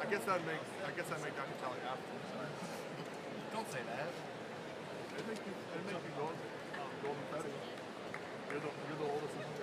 I guess that make Dr. Talley after. Don't say that. It make you golden petty. You're the oldest one.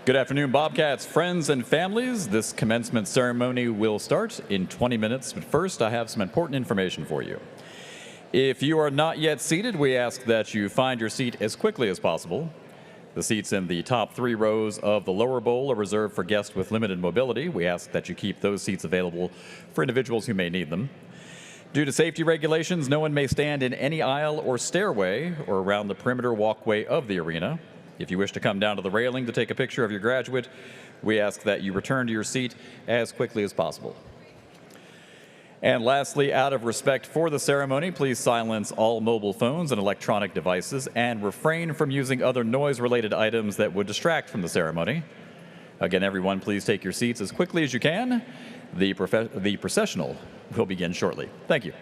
Good afternoon, Bobcats, friends, and families. This commencement ceremony will start in 20 minutes, but first I have some important information for you. If you are not yet seated, we ask that you find your seat as quickly as possible. The seats in the top 3 rows of the lower bowl are reserved for guests with limited mobility. We ask that you keep those seats available for individuals who may need them. Due to safety regulations, no one may stand in any aisle or stairway or around the perimeter walkway of the arena. If you wish to come down to the railing to take a picture of your graduate, we ask that you return to your seat as quickly as possible. And lastly, out of respect for the ceremony, please silence all mobile phones and electronic devices and refrain from using other noise-related items that would distract from the ceremony. Again, everyone, please take your seats as quickly as you can. The processional will begin shortly. Thank you.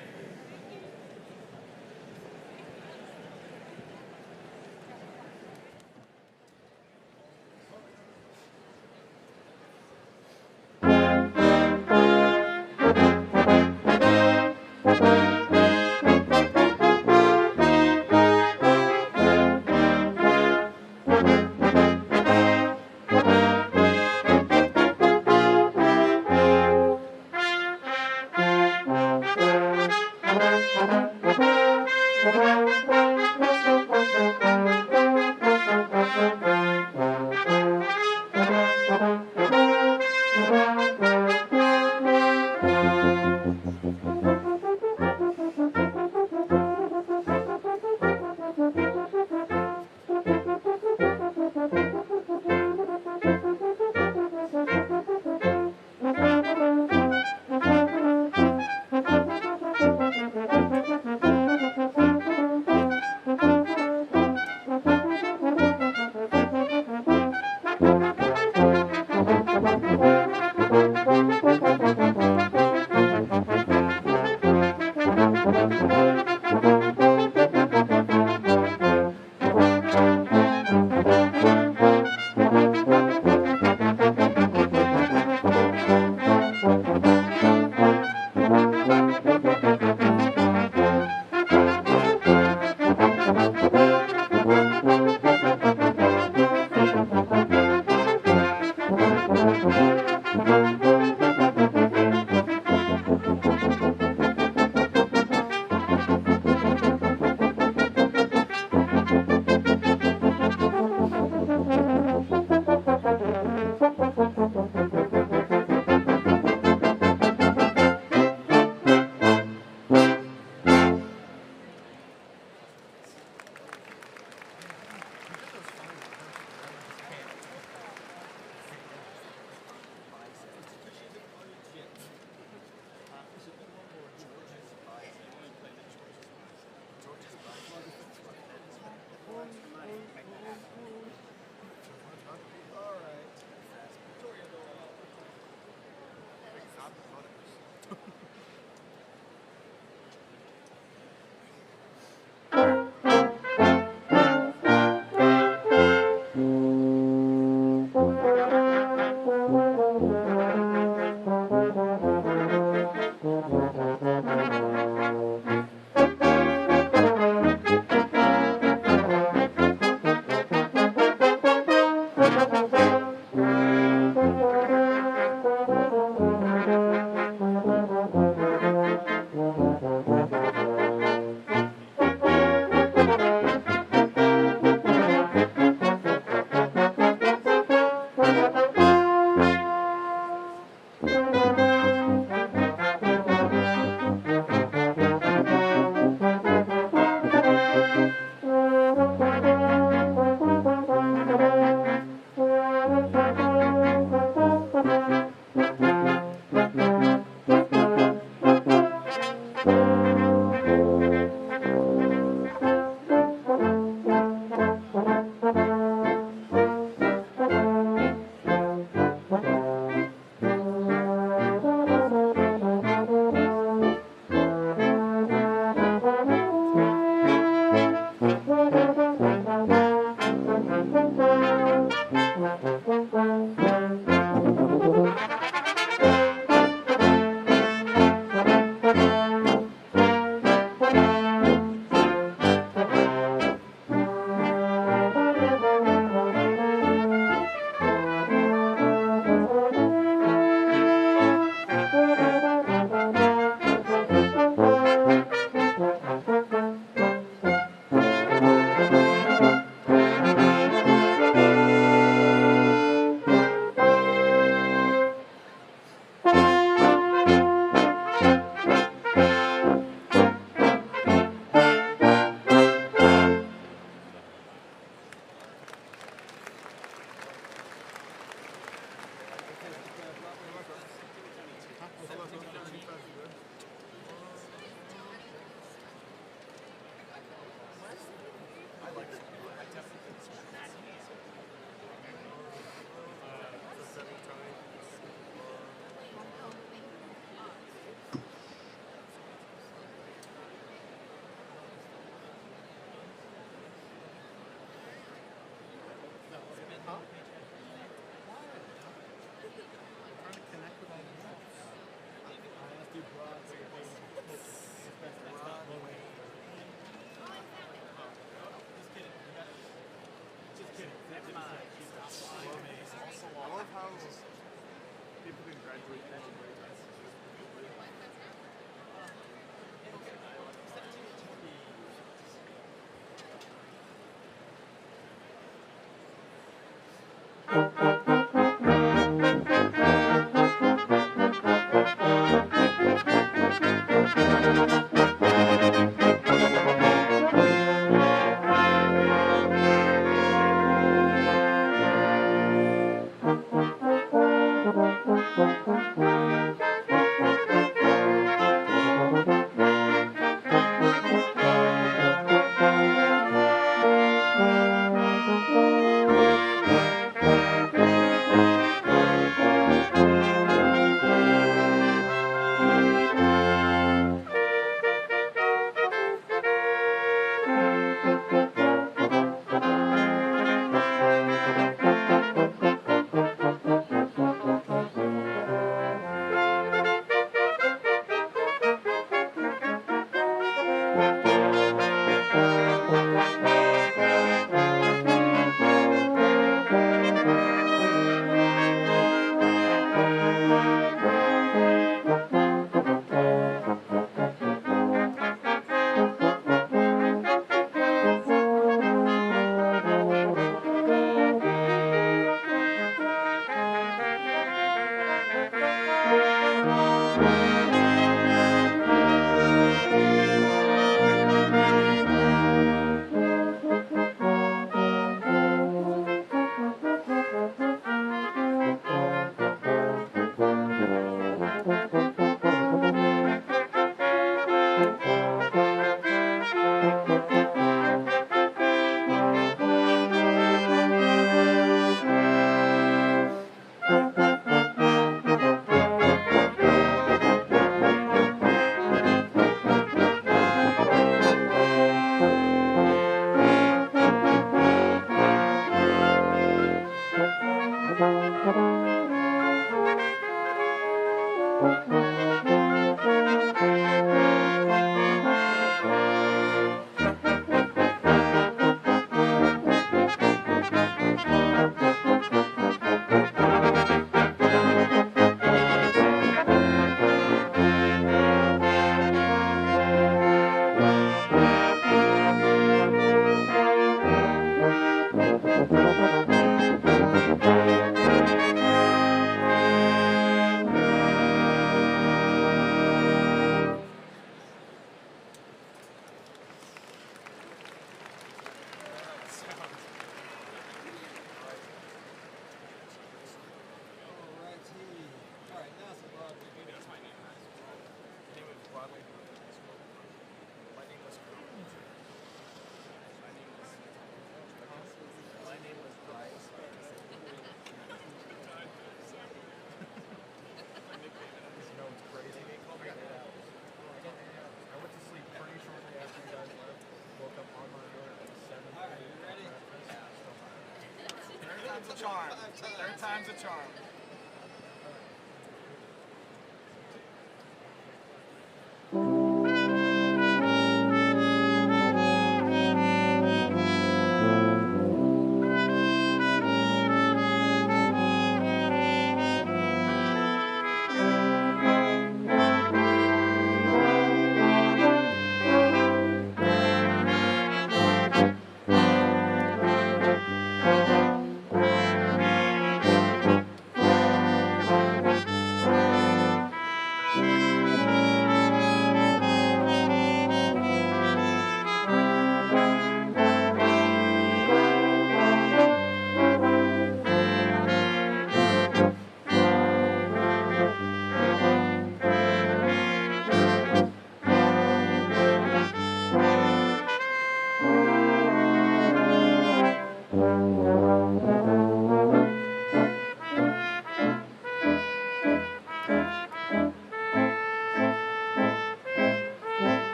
time's a charm. Third time's a charm.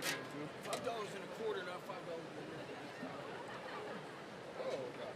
$5 and a quarter, not $5 a minute. Oh, God.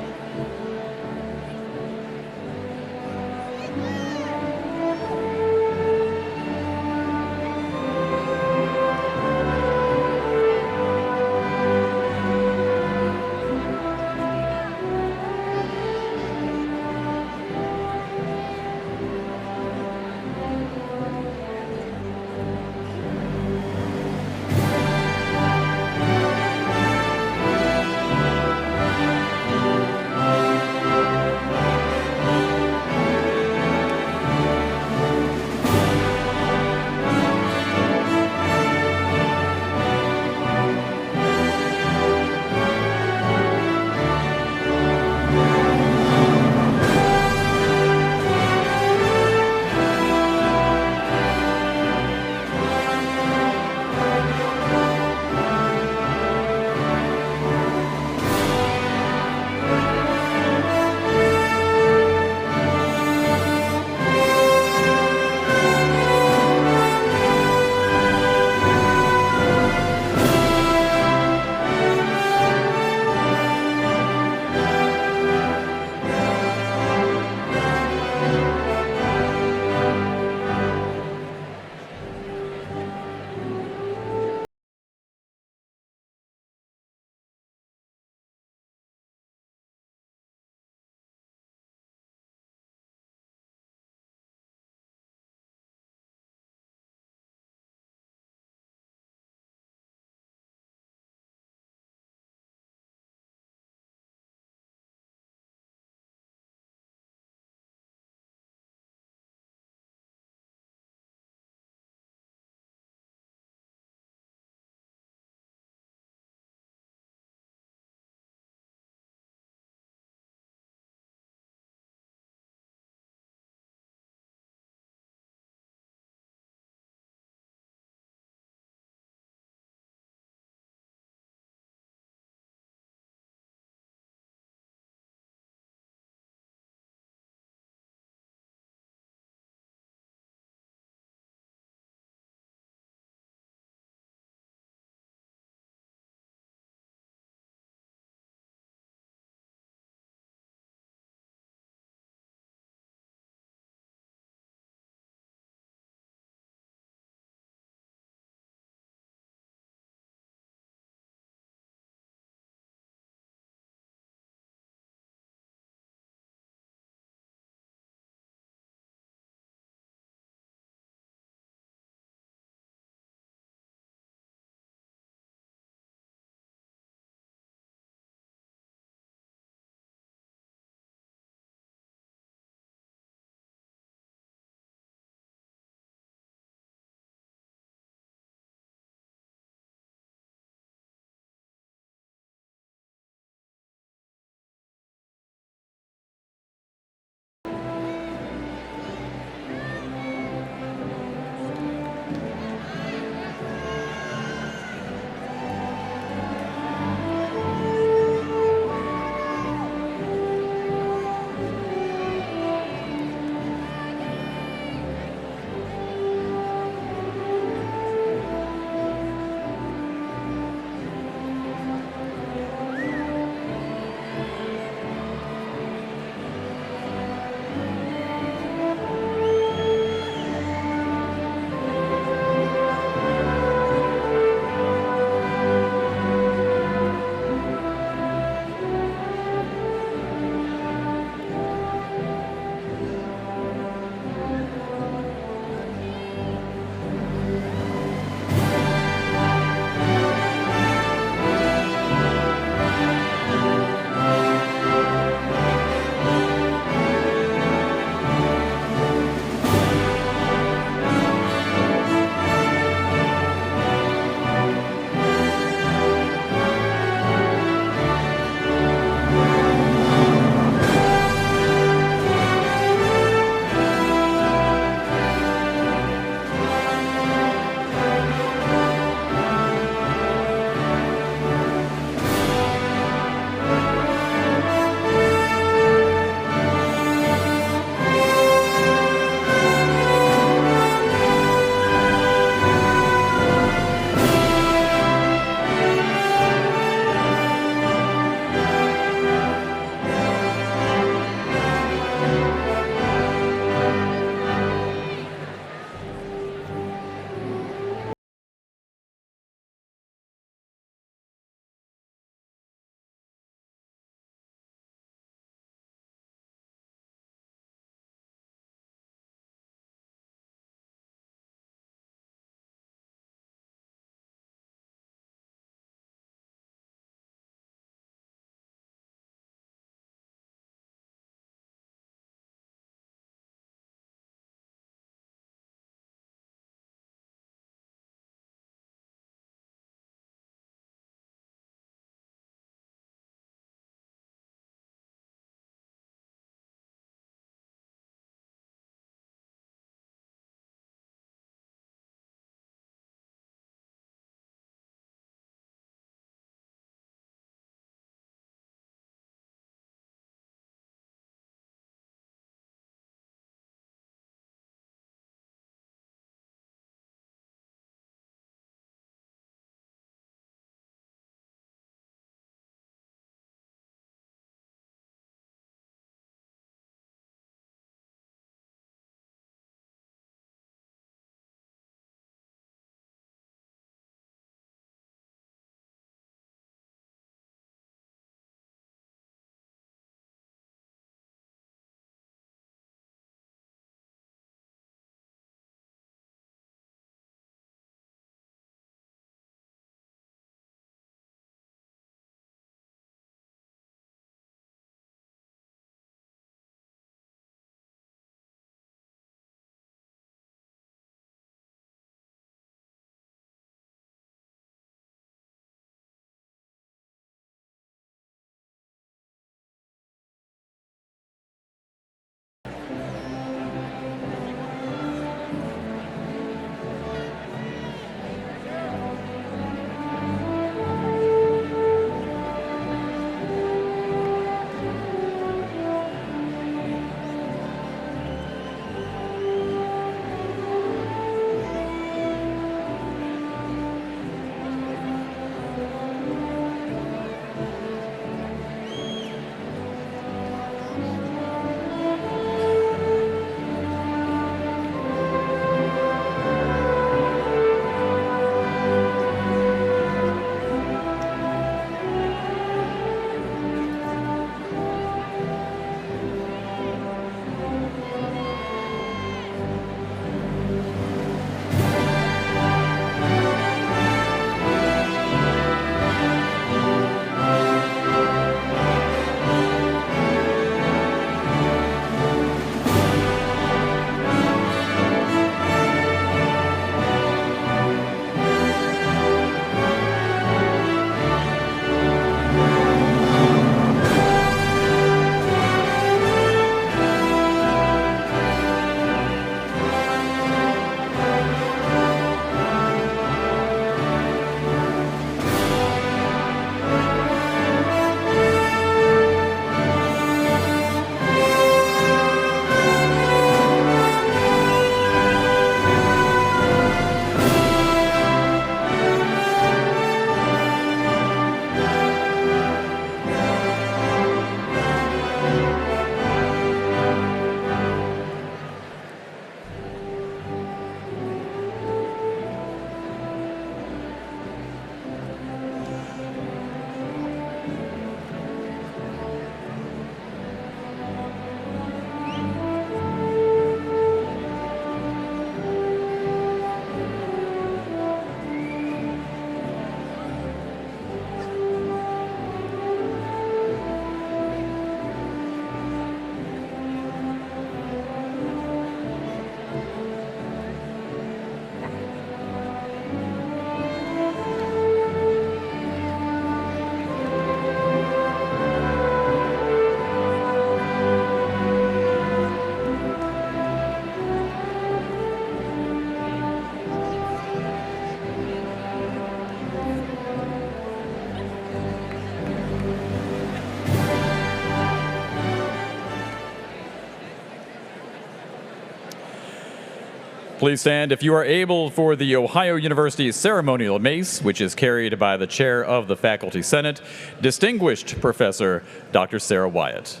Please stand if you are able for the Ohio University ceremonial mace, which is carried by the Chair of the Faculty Senate, Distinguished Professor Dr. Sarah Wyatt.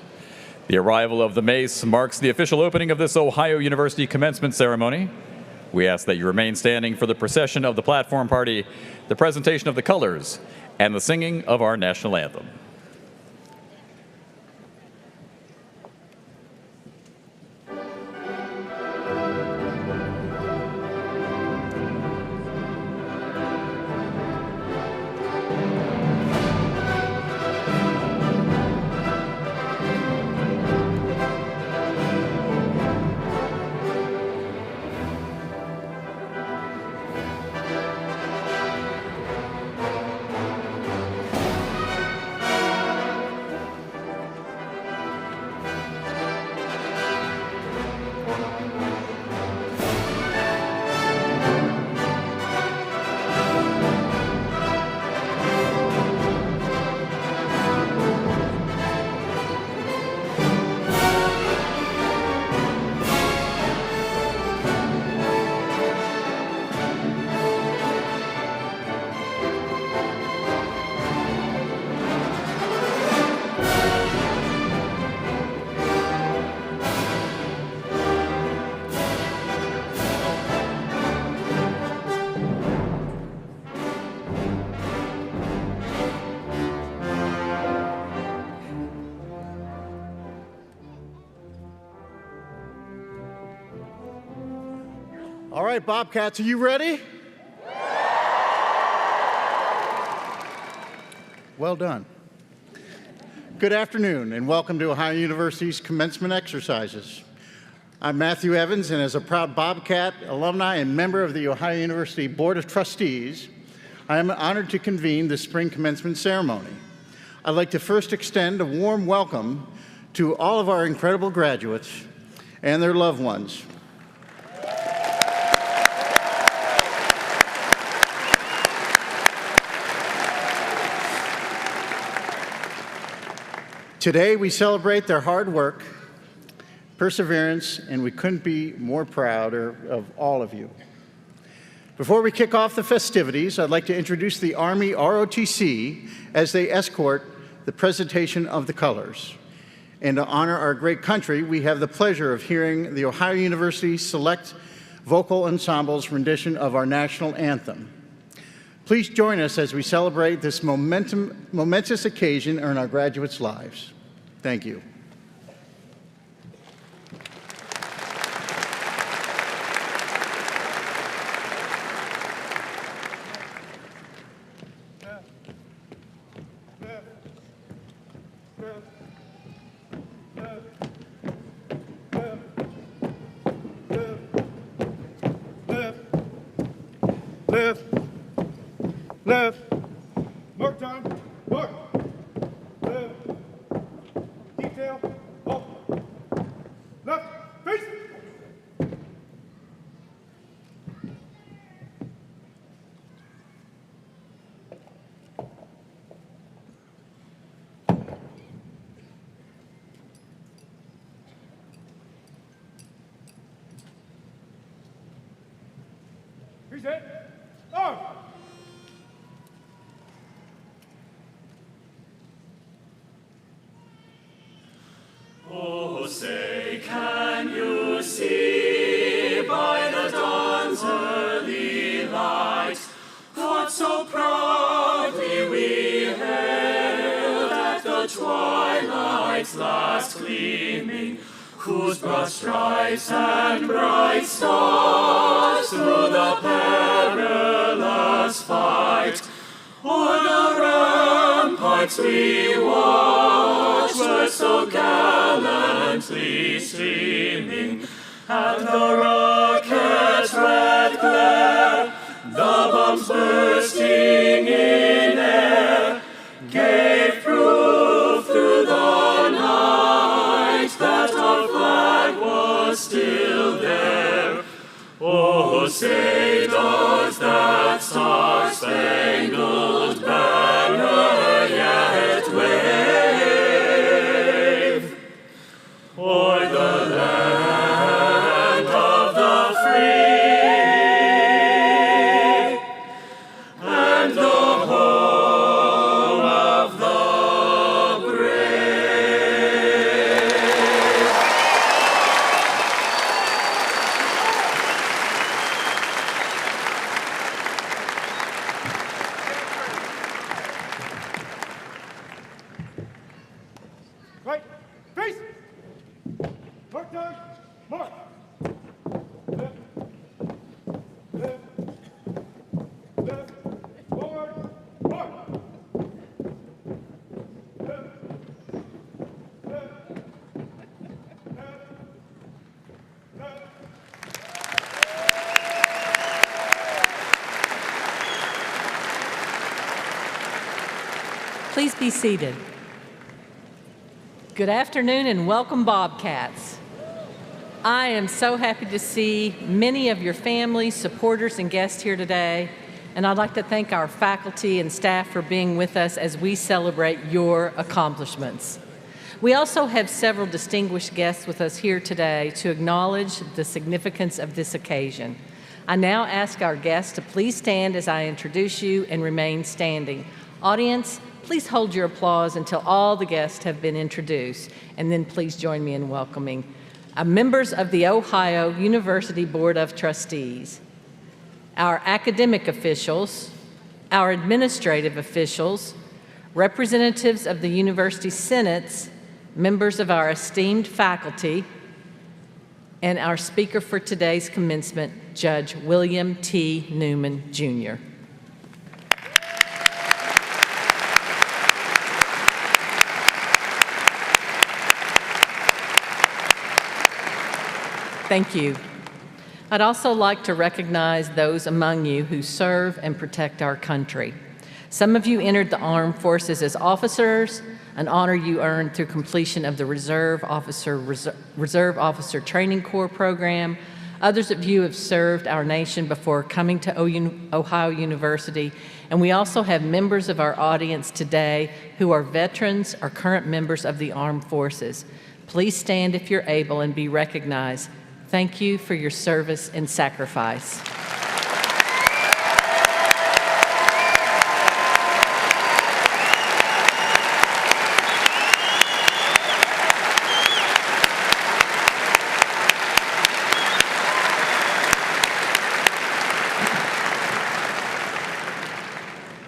The arrival of the mace marks the official opening of this Ohio University commencement ceremony. We ask that you remain standing for the procession of the platform party, the presentation of the colors, and the singing of our national anthem. All right, Bobcats, are you ready? Well done. Good afternoon, and welcome to Ohio University's commencement exercises. I'm Matthew Evans, and as a proud Bobcat alumni and member of the Ohio University Board of Trustees, I am honored to convene the spring commencement ceremony. I'd like to first extend a warm welcome to all of our incredible graduates and their loved ones. Today, we celebrate their hard work, perseverance, and we couldn't be more prouder of all of you. Before we kick off the festivities, I'd like to introduce the Army ROTC as they escort the presentation of the colors. And to honor our great country, we have the pleasure of hearing the Ohio University Select Vocal Ensemble's rendition of our national anthem. Please join us as we celebrate this momentous occasion in our graduates' lives. Thank you. Left. Mark time. Mark. Left. Detail. Up. Left. Face. Reset. Off. Oh, say, can you see by the dawn's early light what so proudly we hailed at the twilight's last gleaming, whose broad stripes and bright stars through the perilous fight o'er the ramparts we watched were so gallantly streaming, and the rocket's red glare, the bombs bursting in air, gave proof through the night that our flag was still there. Oh, say does that star-spangled banner yet wave o'er the land of the free Please be seated. Good afternoon and welcome, Bobcats. I am so happy to see many of your families, supporters, and guests here today, and I'd like to thank our faculty and staff for being with us as we celebrate your accomplishments. We also have several distinguished guests with us here today to acknowledge the significance of this occasion. I now ask our guests to please stand as I introduce you and remain standing. Audience, please hold your applause until all the guests have been introduced, and then please join me in welcoming members of the Ohio University Board of Trustees, our academic officials, our administrative officials, representatives of the university senates, members of our esteemed faculty, and our speaker for today's commencement, Judge William T. Newman, Jr. Thank you. I'd also like to recognize those among you who serve and protect our country. Some of you entered the armed forces as officers, an honor you earned through completion of the Reserve Officer Training Corps program. Others of you have served our nation before coming to Ohio University, and we also have members of our audience today who are veterans or current members of the armed forces. Please stand if you're able and be recognized. Thank you for your service and sacrifice.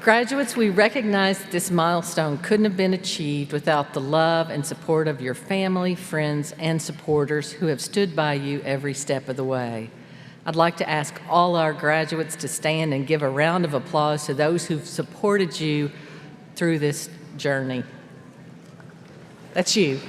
Graduates, we recognize that this milestone couldn't have been achieved without the love and support of your family, friends, and supporters who have stood by you every step of the way. I'd like to ask all our graduates to stand and give a round of applause to those who've supported you through this journey. That's you.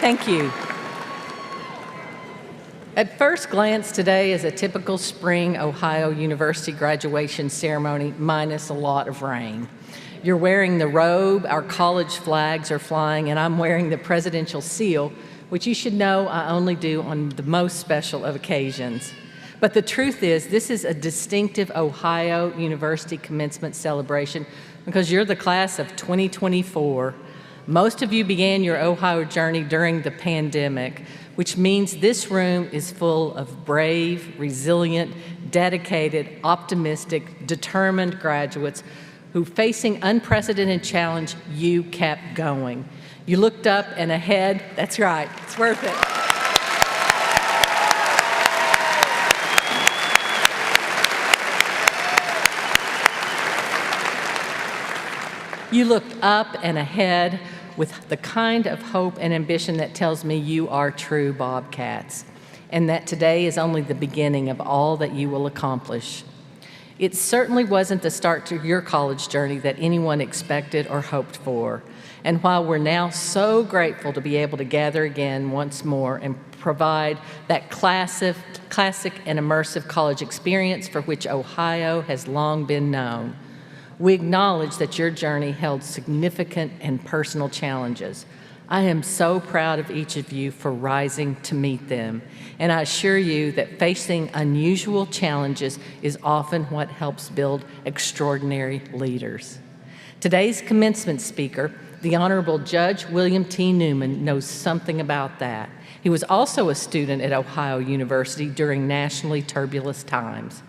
Thank you. At first glance, today is a typical spring Ohio University graduation ceremony minus a lot of rain. You're wearing the robe, our college flags are flying, and I'm wearing the presidential seal, which you should know I only do on the most special of occasions. But the truth is, this is a distinctive Ohio University commencement celebration because you're the class of 2024. Most of you began your Ohio journey during the pandemic, which means this room is full of brave, resilient, dedicated, optimistic, determined graduates who, facing unprecedented challenge, you kept going. You looked up and ahead. That's right, it's worth it. You looked up and ahead with the kind of hope and ambition that tells me you are true Bobcats, and that today is only the beginning of all that you will accomplish. It certainly wasn't the start to your college journey that anyone expected or hoped for. And while we're now so grateful to be able to gather again once more and provide that classic and immersive college experience for which Ohio has long been known, we acknowledge that your journey held significant and personal challenges. I am so proud of each of you for rising to meet them, and I assure you that facing unusual challenges is often what helps build extraordinary leaders. Today's commencement speaker, the Honorable Judge William T. Newman, knows something about that. He was also a student at Ohio University during nationally turbulent times.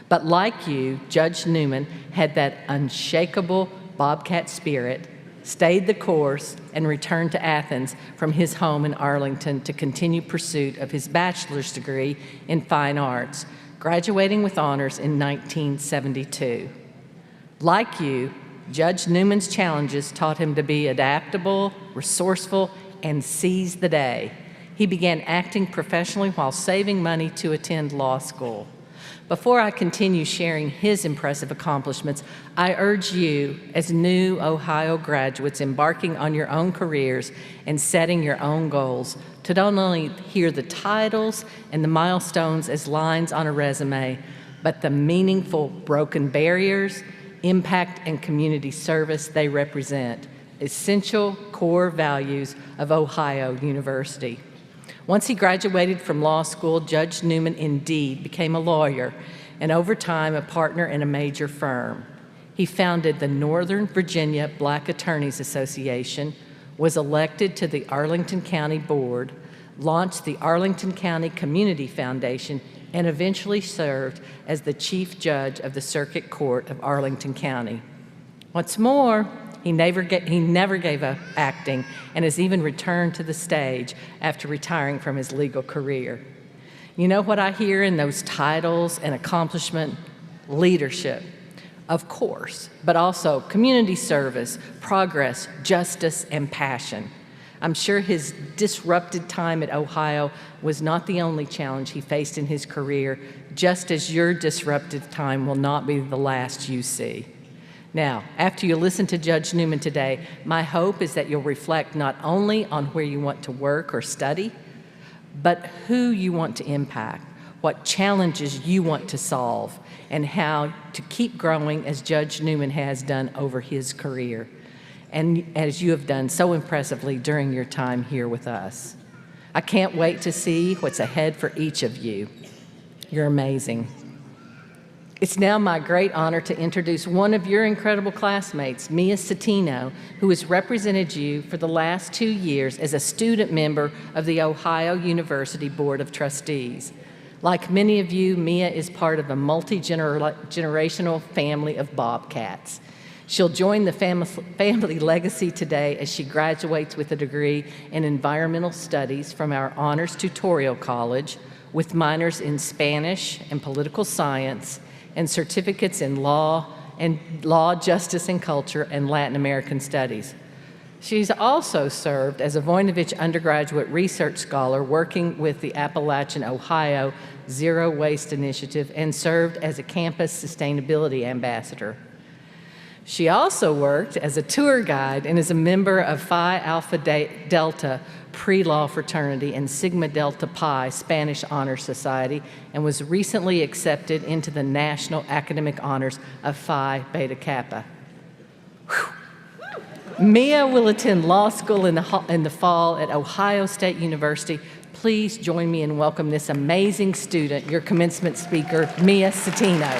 But like you, Judge Newman had that unshakable Bobcat spirit, stayed the course, and returned to Athens from his home in Arlington to continue pursuit of his bachelor's degree in fine arts, graduating with honors in 1972. Like you, Judge Newman's challenges taught him to be adaptable, resourceful, and seize the day. He began acting professionally while saving money to attend law school. Before I continue sharing his impressive accomplishments, I urge you, as new Ohio graduates embarking on your own careers and setting your own goals, to not only hear the titles and the milestones as lines on a resume, but the meaningful broken barriers, impact, and community service they represent, essential core values of Ohio University. Once he graduated from law school, Judge Newman indeed became a lawyer and over time a partner in a major firm. He founded the Northern Virginia Black Attorneys Association, was elected to the Arlington County Board, launched the Arlington County Community Foundation, and eventually served as the Chief Judge of the Circuit Court of Arlington County. What's more, he never gave up acting and has even returned to the stage after retiring from his legal career. You know what I hear in those titles and accomplishment? Leadership, of course, but also community service, progress, justice, and passion. I'm sure his disrupted time at Ohio was not the only challenge he faced in his career, just as your disrupted time will not be the last you see. Now, after you listen to Judge Newman today, my hope is that you'll reflect not only on where you want to work or study, but who you want to impact, what challenges you want to solve, and how to keep growing as Judge Newman has done over his career, and as you have done so impressively during your time here with us. I can't wait to see what's ahead for each of you. You're amazing. It's now my great honor to introduce one of your incredible classmates, Mia Cetino, who has represented you for the last 2 years as a student member of the Ohio University Board of Trustees. Like many of you, Mia is part of a multi-generational family of Bobcats. She'll join the family legacy today as she graduates with a degree in environmental studies from our Honors Tutorial College with minors in Spanish and political science and certificates in law, justice and culture, and Latin American studies. She's also served as a Voinovich undergraduate research scholar working with the Appalachian Ohio Zero Waste Initiative and served as a campus sustainability ambassador. She also worked as a tour guide and is a member of Phi Alpha Delta pre-law fraternity and Sigma Delta Pi Spanish Honor Society, and was recently accepted into the National Academic Honors of Phi Beta Kappa. Whew. Mia will attend law school in the fall at Ohio State University. Please join me in welcome this amazing student, your commencement speaker, Mia Cetino.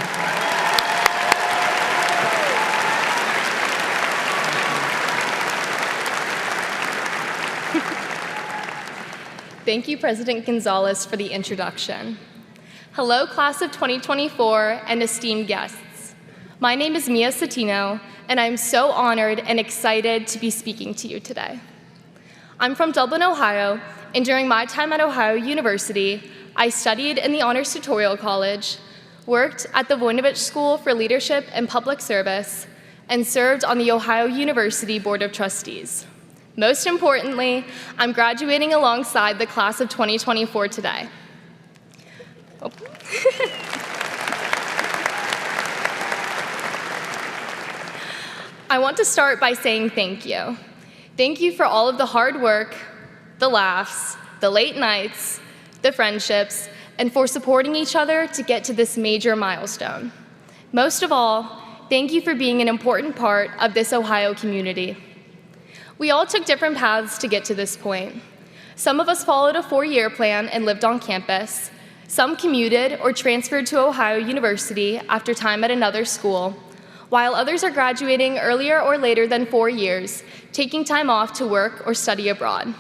Thank you, President Gonzalez, for the introduction. Hello, class of 2024 and esteemed guests. My name is Mia Cetino, and I'm so honored and excited to be speaking to you today. I'm from Dublin, Ohio, and during my time at Ohio University, I studied in the Honors Tutorial College, worked at the Voinovich School for Leadership and Public Service, and served on the Ohio University Board of Trustees. Most importantly, I'm graduating alongside the class of 2024 today. Oh. I want to start by saying thank you. Thank you for all of the hard work, the laughs, the late nights, the friendships, and for supporting each other to get to this major milestone. Most of all, thank you for being an important part of this Ohio community. We all took different paths to get to this point. Some of us followed a 4-year plan and lived on campus. Some commuted or transferred to Ohio University after time at another school, while others are graduating earlier or later than 4 years, taking time off to work or study abroad.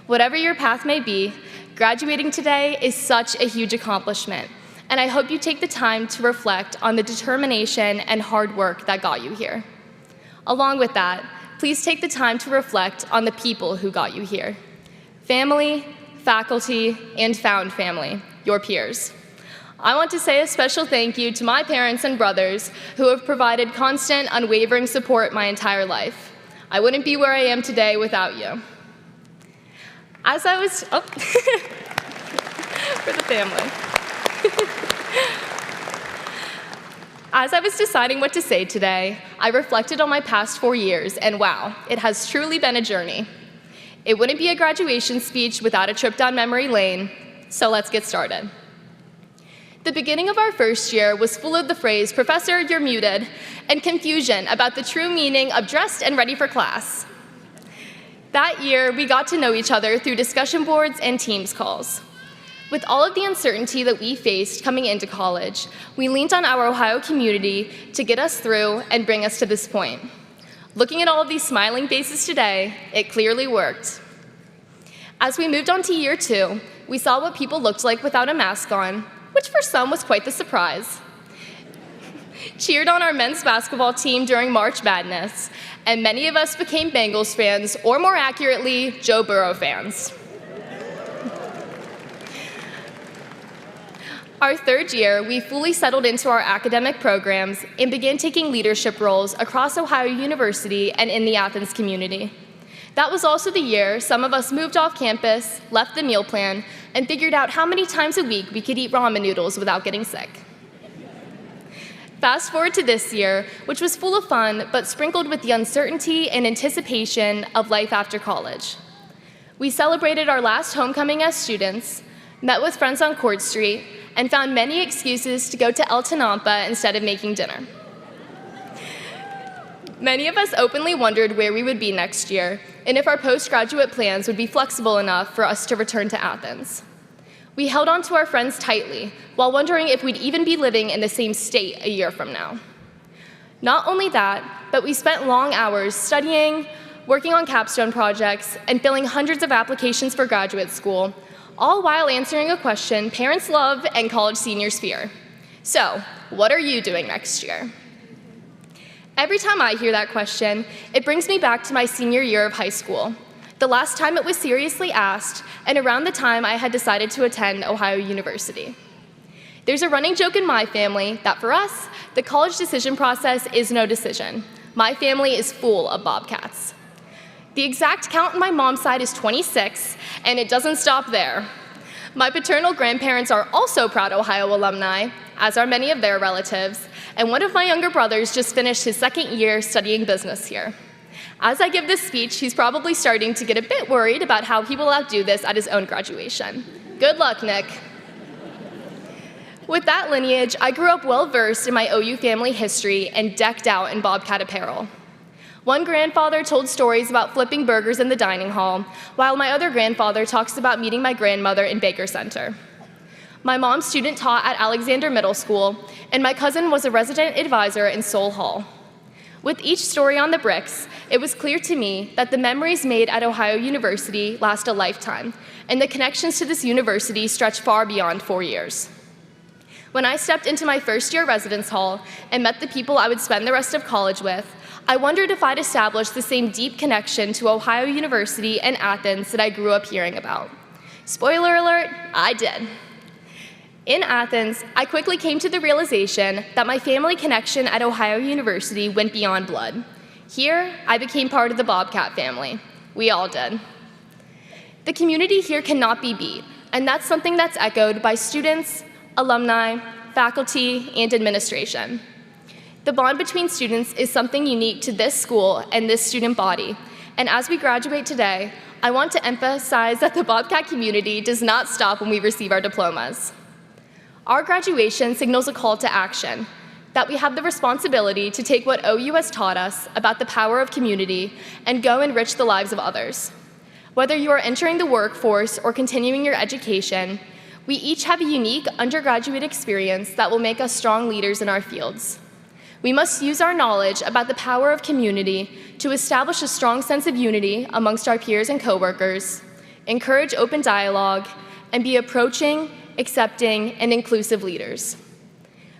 Whatever your path may be, graduating today is such a huge accomplishment, and I hope you take the time to reflect on the determination and hard work that got you here. Along with that, please take the time to reflect on the people who got you here. Family, faculty, and found family, your peers. I want to say a special thank you to my parents and brothers who have provided constant, unwavering support my entire life. I wouldn't be where I am today without you. As I was, for the family. As I was deciding what to say today, I reflected on my past 4 years, and wow, it has truly been a journey. It wouldn't be a graduation speech without a trip down memory lane, so let's get started. The beginning of our first year was full of the phrase, "Professor, you're muted," and confusion about the true meaning of dressed and ready for class. That year, we got to know each other through discussion boards and Teams calls. With all of the uncertainty that we faced coming into college, we leaned on our Ohio community to get us through and bring us to this point. Looking at all of these smiling faces today, it clearly worked. As we moved on to year 2, we saw what people looked like without a mask on, which for some was quite the surprise. Cheered on our men's basketball team during March Madness, and many of us became Bengals fans, or more accurately, Joe Burrow fans. Our third year, we fully settled into our academic programs and began taking leadership roles across Ohio University and in the Athens community. That was also the year some of us moved off campus, left the meal plan, and figured out how many times a week we could eat ramen noodles without getting sick. Fast forward to this year, which was full of fun, but sprinkled with the uncertainty and anticipation of life after college. We celebrated our last homecoming as students, met with friends on Court Street, and found many excuses to go to El Tenampa instead of making dinner. Many of us openly wondered where we would be next year, and if our postgraduate plans would be flexible enough for us to return to Athens. We held on to our friends tightly, while wondering if we'd even be living in the same state a year from now. Not only that, but we spent long hours studying, working on capstone projects, and filling hundreds of applications for graduate school, all while answering a question parents love and college seniors fear. So, what are you doing next year? Every time I hear that question, it brings me back to my senior year of high school, the last time it was seriously asked, and around the time I had decided to attend Ohio University. There's a running joke in my family that for us, the college decision process is no decision. My family is full of Bobcats. The exact count on my mom's side is 26, and it doesn't stop there. My paternal grandparents are also proud Ohio alumni, as are many of their relatives, and one of my younger brothers just finished his second year studying business here. As I give this speech, he's probably starting to get a bit worried about how he will outdo this at his own graduation. Good luck, Nick. With that lineage, I grew up well-versed in my OU family history and decked out in Bobcat apparel. One grandfather told stories about flipping burgers in the dining hall, while my other grandfather talks about meeting my grandmother in Baker Center. My mom student taught at Alexander Middle School, and my cousin was a resident advisor in Soul Hall. With each story on the bricks, it was clear to me that the memories made at Ohio University last a lifetime, and the connections to this university stretch far beyond 4 years. When I stepped into my first year residence hall and met the people I would spend the rest of college with, I wondered if I'd established the same deep connection to Ohio University and Athens that I grew up hearing about. Spoiler alert, I did. In Athens, I quickly came to the realization that my family connection at Ohio University went beyond blood. Here, I became part of the Bobcat family. We all did. The community here cannot be beat, and that's something that's echoed by students, alumni, faculty, and administration. The bond between students is something unique to this school and this student body, and as we graduate today, I want to emphasize that the Bobcat community does not stop when we receive our diplomas. Our graduation signals a call to action, that we have the responsibility to take what OU has taught us about the power of community and go enrich the lives of others. Whether you are entering the workforce or continuing your education, we each have a unique undergraduate experience that will make us strong leaders in our fields. We must use our knowledge about the power of community to establish a strong sense of unity amongst our peers and coworkers, encourage open dialogue, and be approaching, accepting, and inclusive leaders.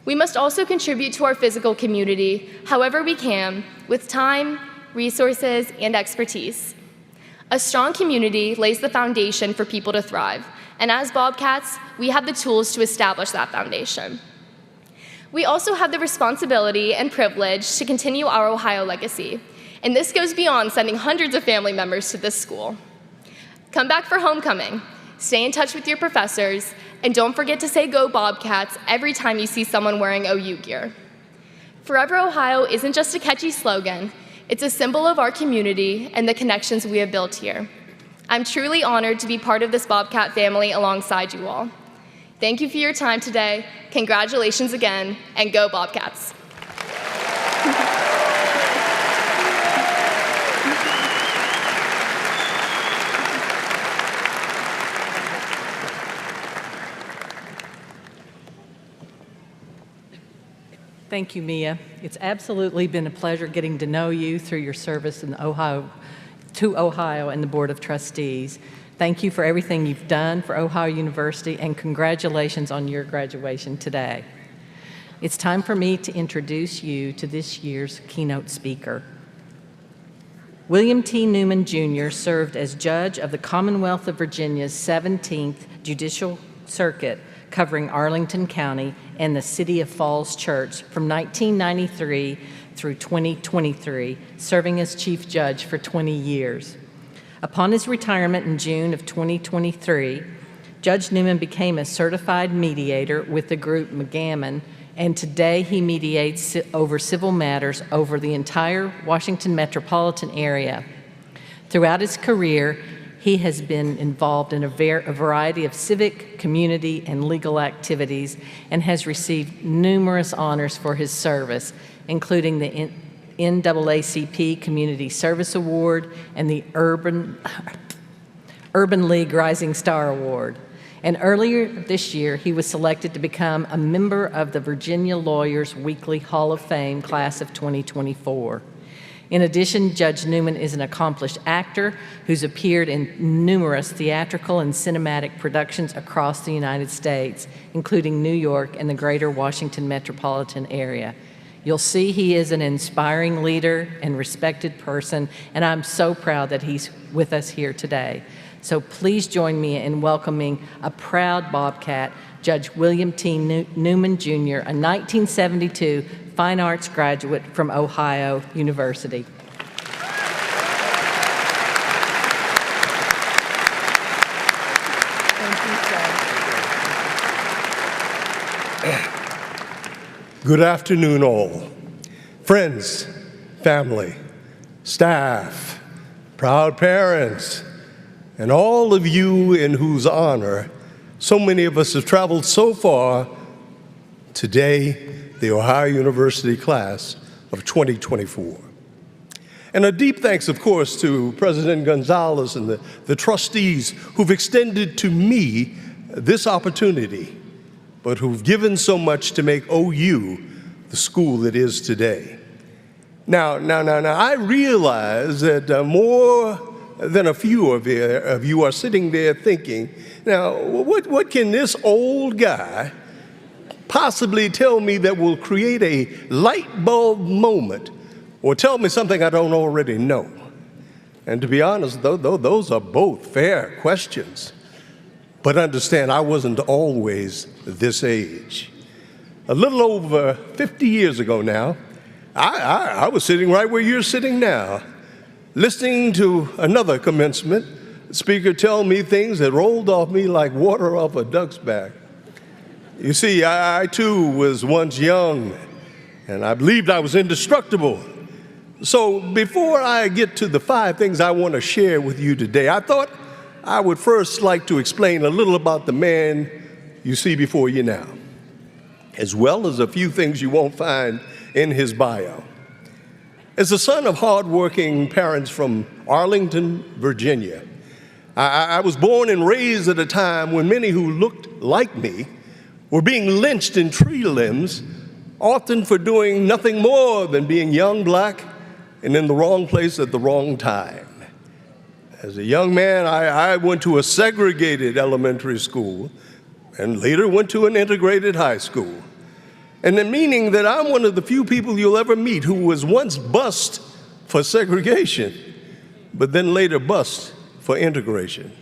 We must also contribute to our physical community however we can with time, resources, and expertise. A strong community lays the foundation for people to thrive, and as Bobcats, we have the tools to establish that foundation. We also have the responsibility and privilege to continue our Ohio legacy, and this goes beyond sending hundreds of family members to this school. Come back for homecoming, stay in touch with your professors, and don't forget to say "Go Bobcats" every time you see someone wearing OU gear. Forever Ohio isn't just a catchy slogan, it's a symbol of our community and the connections we have built here. I'm truly honored to be part of this Bobcat family alongside you all. Thank you for your time today, congratulations again, and go Bobcats. Thank you, Mia. It's absolutely been a pleasure getting to know you through your service in Ohio and the Board of Trustees. Thank you for everything you've done for Ohio University, and congratulations on your graduation today. It's time for me to introduce you to this year's keynote speaker. William T. Newman, Jr. served as judge of the Commonwealth of Virginia's 17th Judicial Circuit, covering Arlington County and the City of Falls Church from 1993 through 2023, serving as chief judge for 20 years. Upon his retirement in June of 2023, Judge Newman became a certified mediator with the group McGammon, and today he mediates over civil matters over the entire Washington metropolitan area. Throughout his career, he has been involved in a variety of civic, community, and legal activities, and has received numerous honors for his service, including the NAACP Community Service Award and the Urban League Rising Star Award. And earlier this year, he was selected to become a member of the Virginia Lawyers Weekly Hall of Fame class of 2024. In addition, Judge Newman is an accomplished actor who's appeared in numerous theatrical and cinematic productions across the United States, including New York and the greater Washington metropolitan area. You'll see he is an inspiring leader and respected person, and I'm so proud that he's with us here today. So please join me in welcoming a proud Bobcat, Judge William T. Newman, Jr., a 1972 Fine Arts graduate from Ohio University. Good afternoon, all. Friends, family, staff, proud parents, and all of you in whose honor so many of us have traveled so far. Today, the Ohio University class of 2024. And a deep thanks, of course, to President Gonzalez and the trustees who've extended to me this opportunity, but who've given so much to make OU the school it is today. Now, I realize that more than a few of you are sitting there thinking, now, what can this old guy possibly tell me that will create a light bulb moment, or tell me something I don't already know? And to be honest, though, those are both fair questions. But understand, I wasn't always this age. A little over 50 years ago now, I was sitting right where you're sitting now, listening to another commencement speaker tell me things that rolled off me like water off a duck's back. You see, I too was once young, and I believed I was indestructible. So before I get to the 5 things I want to share with you today, I thought I would first like to explain a little about the man you see before you now, as well as a few things you won't find in his bio. As the son of hardworking parents from Arlington, Virginia, I was born and raised at a time when many who looked like me were being lynched in tree limbs, often for doing nothing more than being young, black, and in the wrong place at the wrong time. As a young man, I went to a segregated elementary school and later went to an integrated high school. And the meaning that I'm one of the few people you'll ever meet who was once bused for segregation, but then later bused for integration.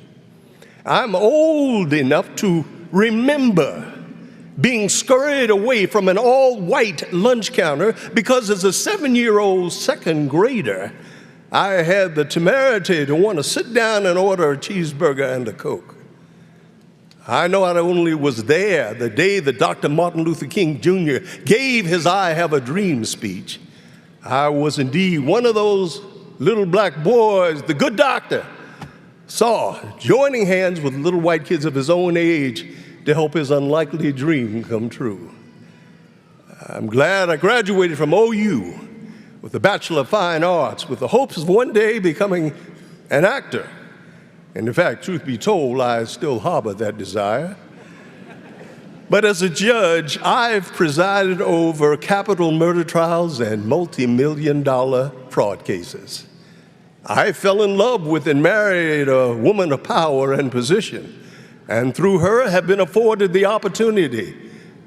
I'm old enough to remember being scurried away from an all-white lunch counter because as a 7-year-old second grader, I had the temerity to want to sit down and order a cheeseburger and a Coke. I not only was there the day that Dr. Martin Luther King Jr. gave his I Have a Dream speech, I was indeed one of those little black boys the good doctor saw joining hands with little white kids of his own age to help his unlikely dream come true. I'm glad I graduated from OU with a Bachelor of Fine Arts with the hopes of one day becoming an actor. And in fact, truth be told, I still harbor that desire. But as a judge, I've presided over capital murder trials and multi-million-dollar fraud cases. I fell in love with and married a woman of power and position, and through her have been afforded the opportunity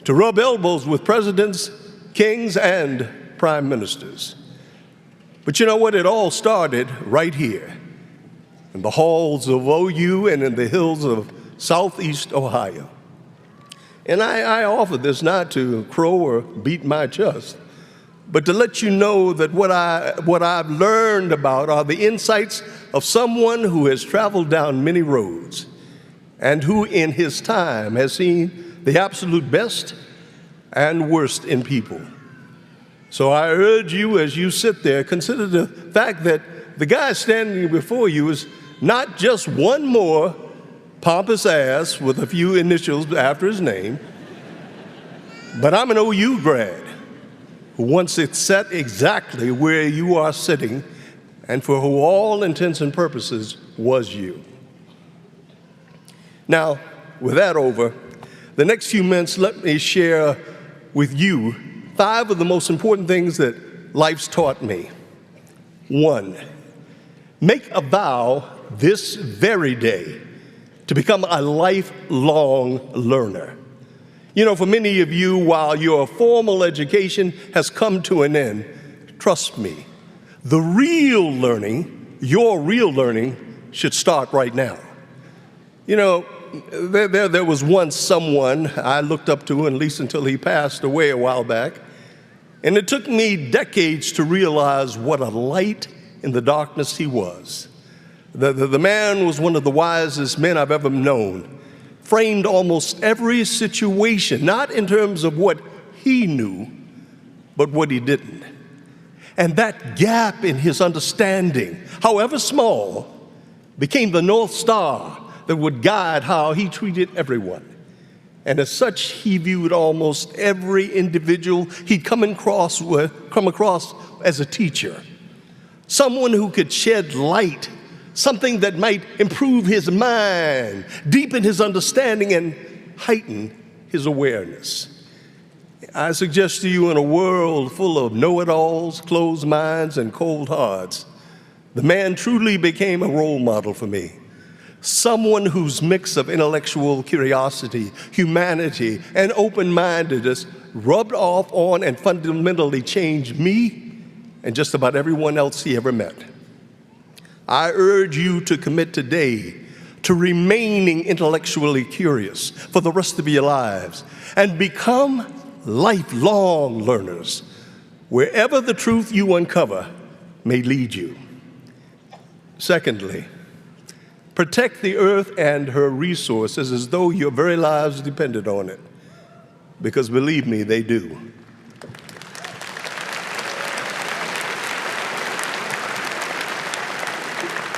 to rub elbows with presidents, kings, and prime ministers. But you know what? It all started right here, in the halls of OU and in the hills of Southeast Ohio. And I offer this not to crow or beat my chest, but to let you know that what I've learned about are the insights of someone who has traveled down many roads and who in his time has seen the absolute best and worst in people. So I urge you, as you sit there, consider the fact that the guy standing before you is not just one more pompous ass with a few initials after his name, but I'm an OU grad who once it sat exactly where you are sitting and for who all intents and purposes was you. Now, with that over, the next few minutes let me share with you 5 of the most important things that life's taught me. 1, make a vow this very day to become a lifelong learner. You know, for many of you, while your formal education has come to an end, trust me, the real learning, your real learning, should start right now. You know, there was once someone I looked up to, at least until he passed away a while back, and it took me decades to realize what a light in the darkness he was. The man was one of the wisest men I've ever known, framed almost every situation, not in terms of what he knew, but what he didn't. And that gap in his understanding, however small, became the North Star that would guide how he treated everyone. And as such, he viewed almost every individual he'd come across as a teacher, someone who could shed light, something that might improve his mind, deepen his understanding, and heighten his awareness. I suggest to you, in a world full of know-it-alls, closed minds, and cold hearts, the man truly became a role model for me. Someone whose mix of intellectual curiosity, humanity, and open-mindedness rubbed off on and fundamentally changed me and just about everyone else he ever met. I urge you to commit today to remaining intellectually curious for the rest of your lives and become lifelong learners, wherever the truth you uncover may lead you. Secondly, protect the earth and her resources as though your very lives depended on it, because believe me, they do.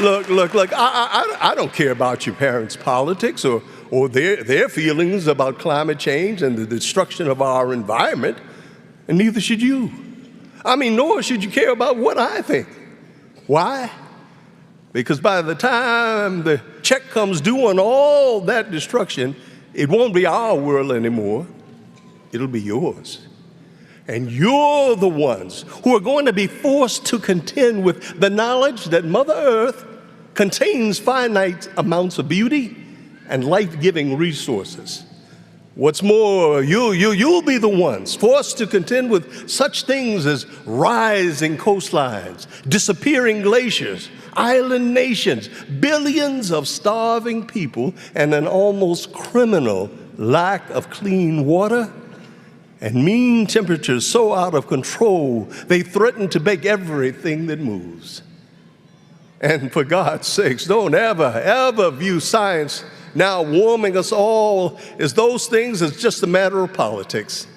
Look, I don't care about your parents' politics or their feelings about climate change and the destruction of our environment, and neither should you. Nor should you care about what I think. Why? Because by the time the check comes due on all that destruction, it won't be our world anymore. It'll be yours. And you're the ones who are going to be forced to contend with the knowledge that Mother Earth contains finite amounts of beauty and life-giving resources. What's more, you'll be the ones forced to contend with such things as rising coastlines, disappearing glaciers, island nations, billions of starving people, and an almost criminal lack of clean water, and mean temperatures so out of control they threaten to bake everything that moves. And for God's sakes, don't ever view science now warming us all as those things is just a matter of politics.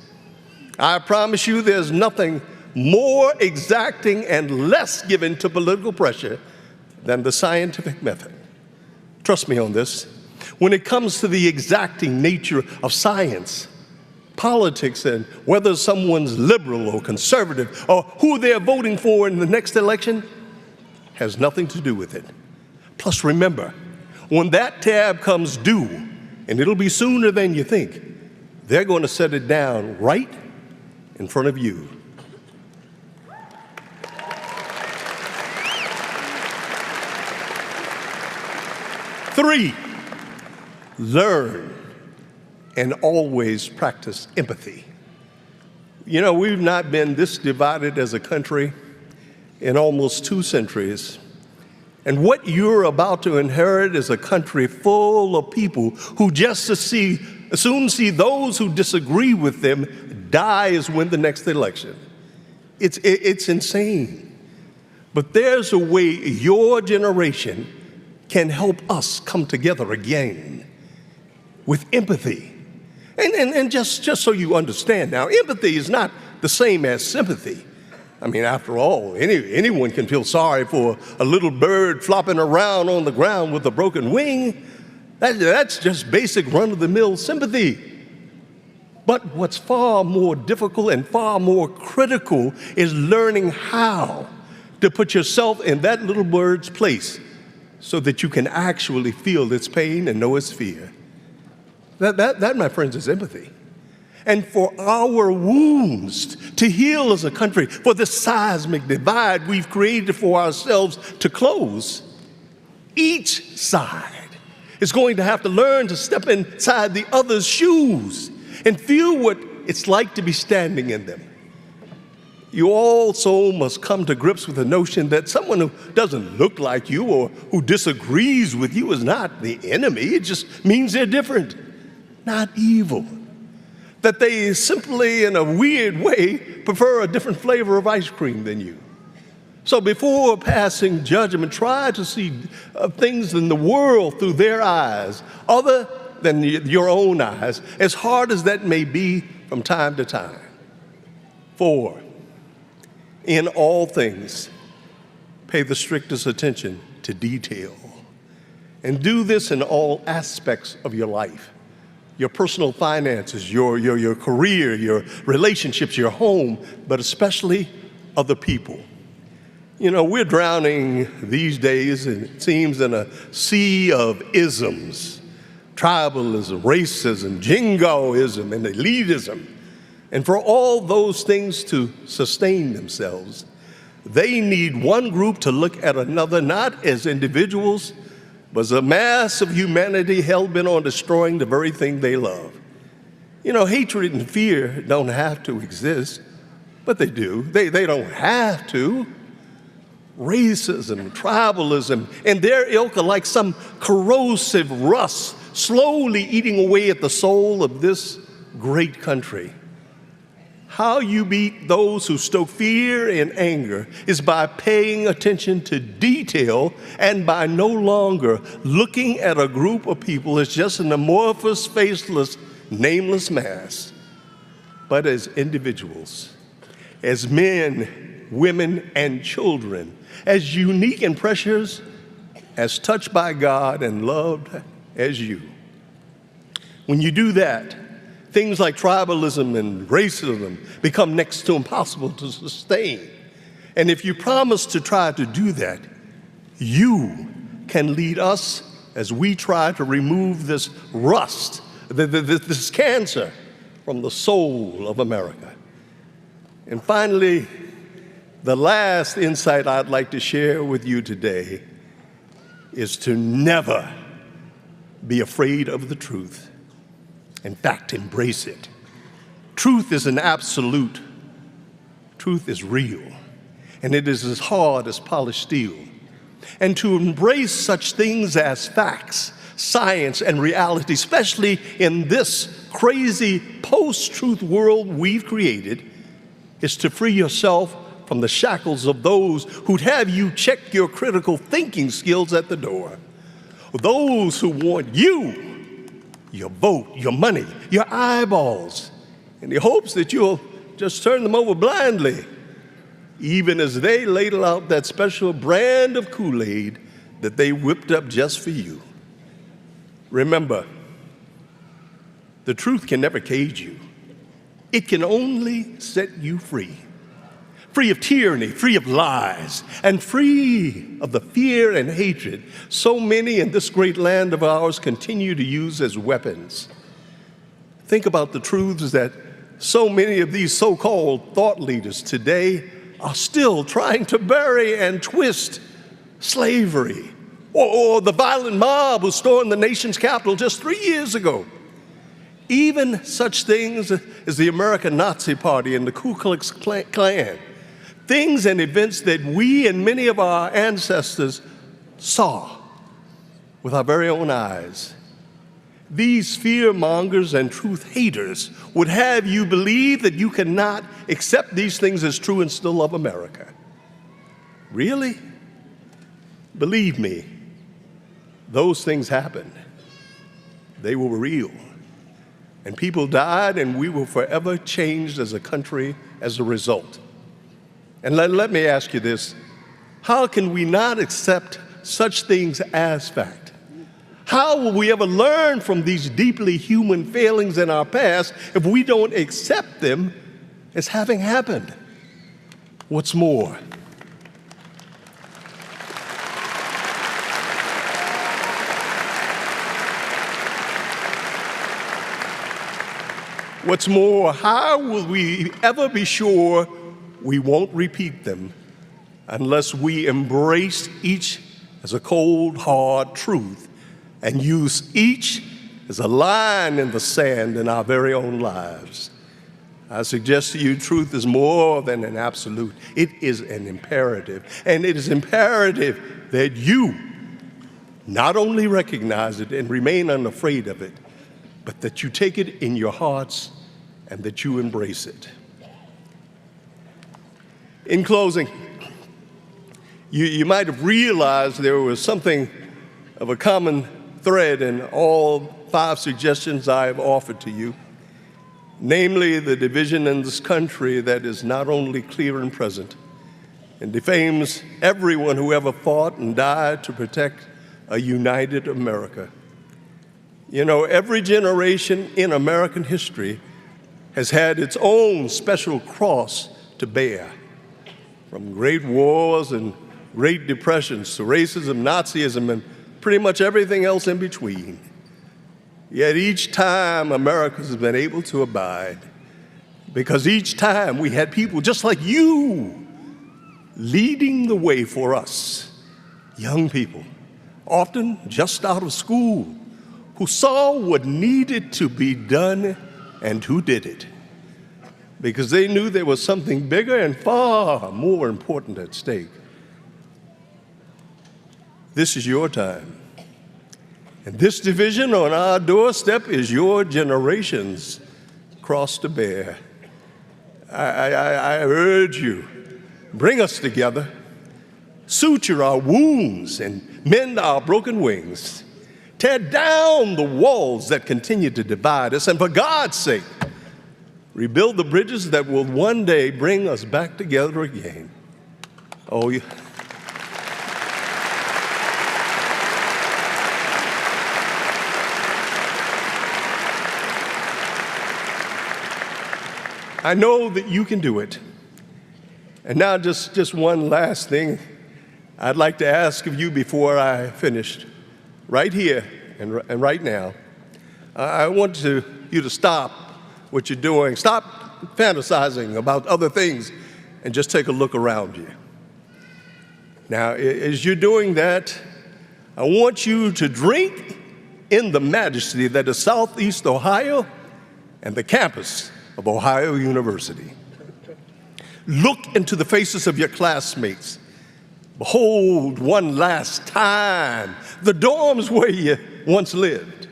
I promise you there's nothing more exacting and less given to political pressure than the scientific method. Trust me on this. When it comes to the exacting nature of science, politics, and whether someone's liberal or conservative or who they're voting for in the next election has nothing to do with it. Plus, remember, when that tab comes due, and it'll be sooner than you think, they're going to set it down right in front of you. Three, learn and always practice empathy. You know, we've not been this divided as a country in almost 2 centuries. And what you're about to inherit is a country full of people who just soon see those who disagree with them die as win the next election. It's insane. But there's a way your generation can help us come together again with empathy. And just so you understand now, empathy is not the same as sympathy. I mean, after all, anyone can feel sorry for a little bird flopping around on the ground with a broken wing. That's just basic run-of-the-mill sympathy. But what's far more difficult and far more critical is learning how to put yourself in that little bird's place so that you can actually feel its pain and know its fear. That, my friends, is empathy. And for our wounds to heal as a country, for the seismic divide we've created for ourselves to close, each side is going to have to learn to step inside the other's shoes and feel what it's like to be standing in them. You also must come to grips with the notion that someone who doesn't look like you or who disagrees with you is not the enemy. It just means they're different, not evil. That they simply, in a weird way, prefer a different flavor of ice cream than you. So before passing judgment, try to see things in the world through their eyes, other than your own eyes, as hard as that may be from time to time. 4, in all things, pay the strictest attention to detail. And do this in all aspects of your life. Your personal finances, your career, your relationships, your home, but especially other people. You know, we're drowning these days, it seems, in a sea of isms. Tribalism, racism, jingoism, and elitism. And for all those things to sustain themselves, they need one group to look at another, not as individuals, but as a mass of humanity hell-bent on destroying the very thing they love. You know, hatred and fear don't have to exist, but they do. They don't have to. Racism, tribalism, and their ilk are like some corrosive rust slowly eating away at the soul of this great country. How you beat those who stoke fear and anger is by paying attention to detail and by no longer looking at a group of people as just an amorphous, faceless, nameless mass, but as individuals, as men, women, and children, as unique and precious, as touched by God and loved as you. When you do that, things like tribalism and racism become next to impossible to sustain. And if you promise to try to do that, you can lead us as we try to remove this rust, this cancer from the soul of America. And finally, the last insight I'd like to share with you today is to never be afraid of the truth. In fact, embrace it. Truth is an absolute. Truth is real. And it is as hard as polished steel. And to embrace such things as facts, science, and reality, especially in this crazy post-truth world we've created, is to free yourself from the shackles of those who'd have you check your critical thinking skills at the door. Those who want you your vote, your money, your eyeballs, in the hopes that you'll just turn them over blindly, even as they ladle out that special brand of Kool-Aid that they whipped up just for you. Remember, the truth can never cage you. It can only set you free. Free of tyranny, free of lies, and free of the fear and hatred so many in this great land of ours continue to use as weapons. Think about the truths that so many of these so-called thought leaders today are still trying to bury and twist. Slavery, or the violent mob who stormed the nation's capital just 3 years ago. Even such things as the American Nazi Party and the Ku Klux Klan. Things and events that we and many of our ancestors saw with our very own eyes. These fear-mongers and truth haters would have you believe that you cannot accept these things as true and still love America. Really? Believe me, those things happened. They were real. And people died, and we were forever changed as a country as a result. And let me ask you this. How can we not accept such things as fact? How will we ever learn from these deeply human failings in our past if we don't accept them as having happened? What's more, how will we ever be sure we won't repeat them unless we embrace each as a cold, hard truth and use each as a line in the sand in our very own lives? I suggest to you, truth is more than an absolute. It is an imperative. And it is imperative that you not only recognize it and remain unafraid of it, but that you take it in your hearts and that you embrace it. In closing, you might have realized there was something of a common thread in all 5 suggestions I have offered to you, namely the division in this country that is not only clear and present and defames everyone who ever fought and died to protect a united America. You know, every generation in American history has had its own special cross to bear, from great wars and great depressions to racism, Nazism, and pretty much everything else in between. Yet each time America has been able to abide, because each time we had people just like you leading the way for us, young people, often just out of school, who saw what needed to be done and who did it, because they knew there was something bigger and far more important at stake. This is your time. And this division on our doorstep is your generation's cross to bear. I urge you, bring us together, suture our wounds and mend our broken wings. Tear down the walls that continue to divide us, and for God's sake, rebuild the bridges that will one day bring us back together again. Oh, yeah. I know that you can do it. And now just one last thing I'd like to ask of you before I finish. Right here and right now, I want you to stop what you're doing. Stop fantasizing about other things and just take a look around you. Now, as you're doing that, I want you to drink in the majesty that is Southeast Ohio and the campus of Ohio University. Look into the faces of your classmates. Behold one last time the dorms where you once lived,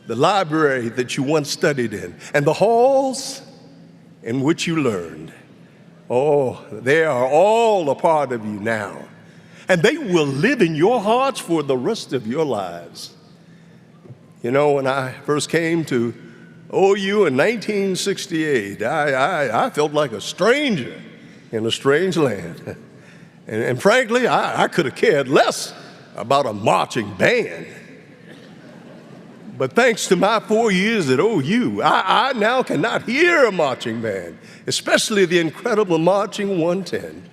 the library that you once studied in, and the halls in which you learned. Oh, they are all a part of you now, and they will live in your hearts for the rest of your lives. You know, when I first came to OU in 1968, I felt like a stranger in a strange land. And frankly, I could have cared less about a marching band. But thanks to my 4 years at OU, I now cannot hear a marching band, especially the incredible Marching 110.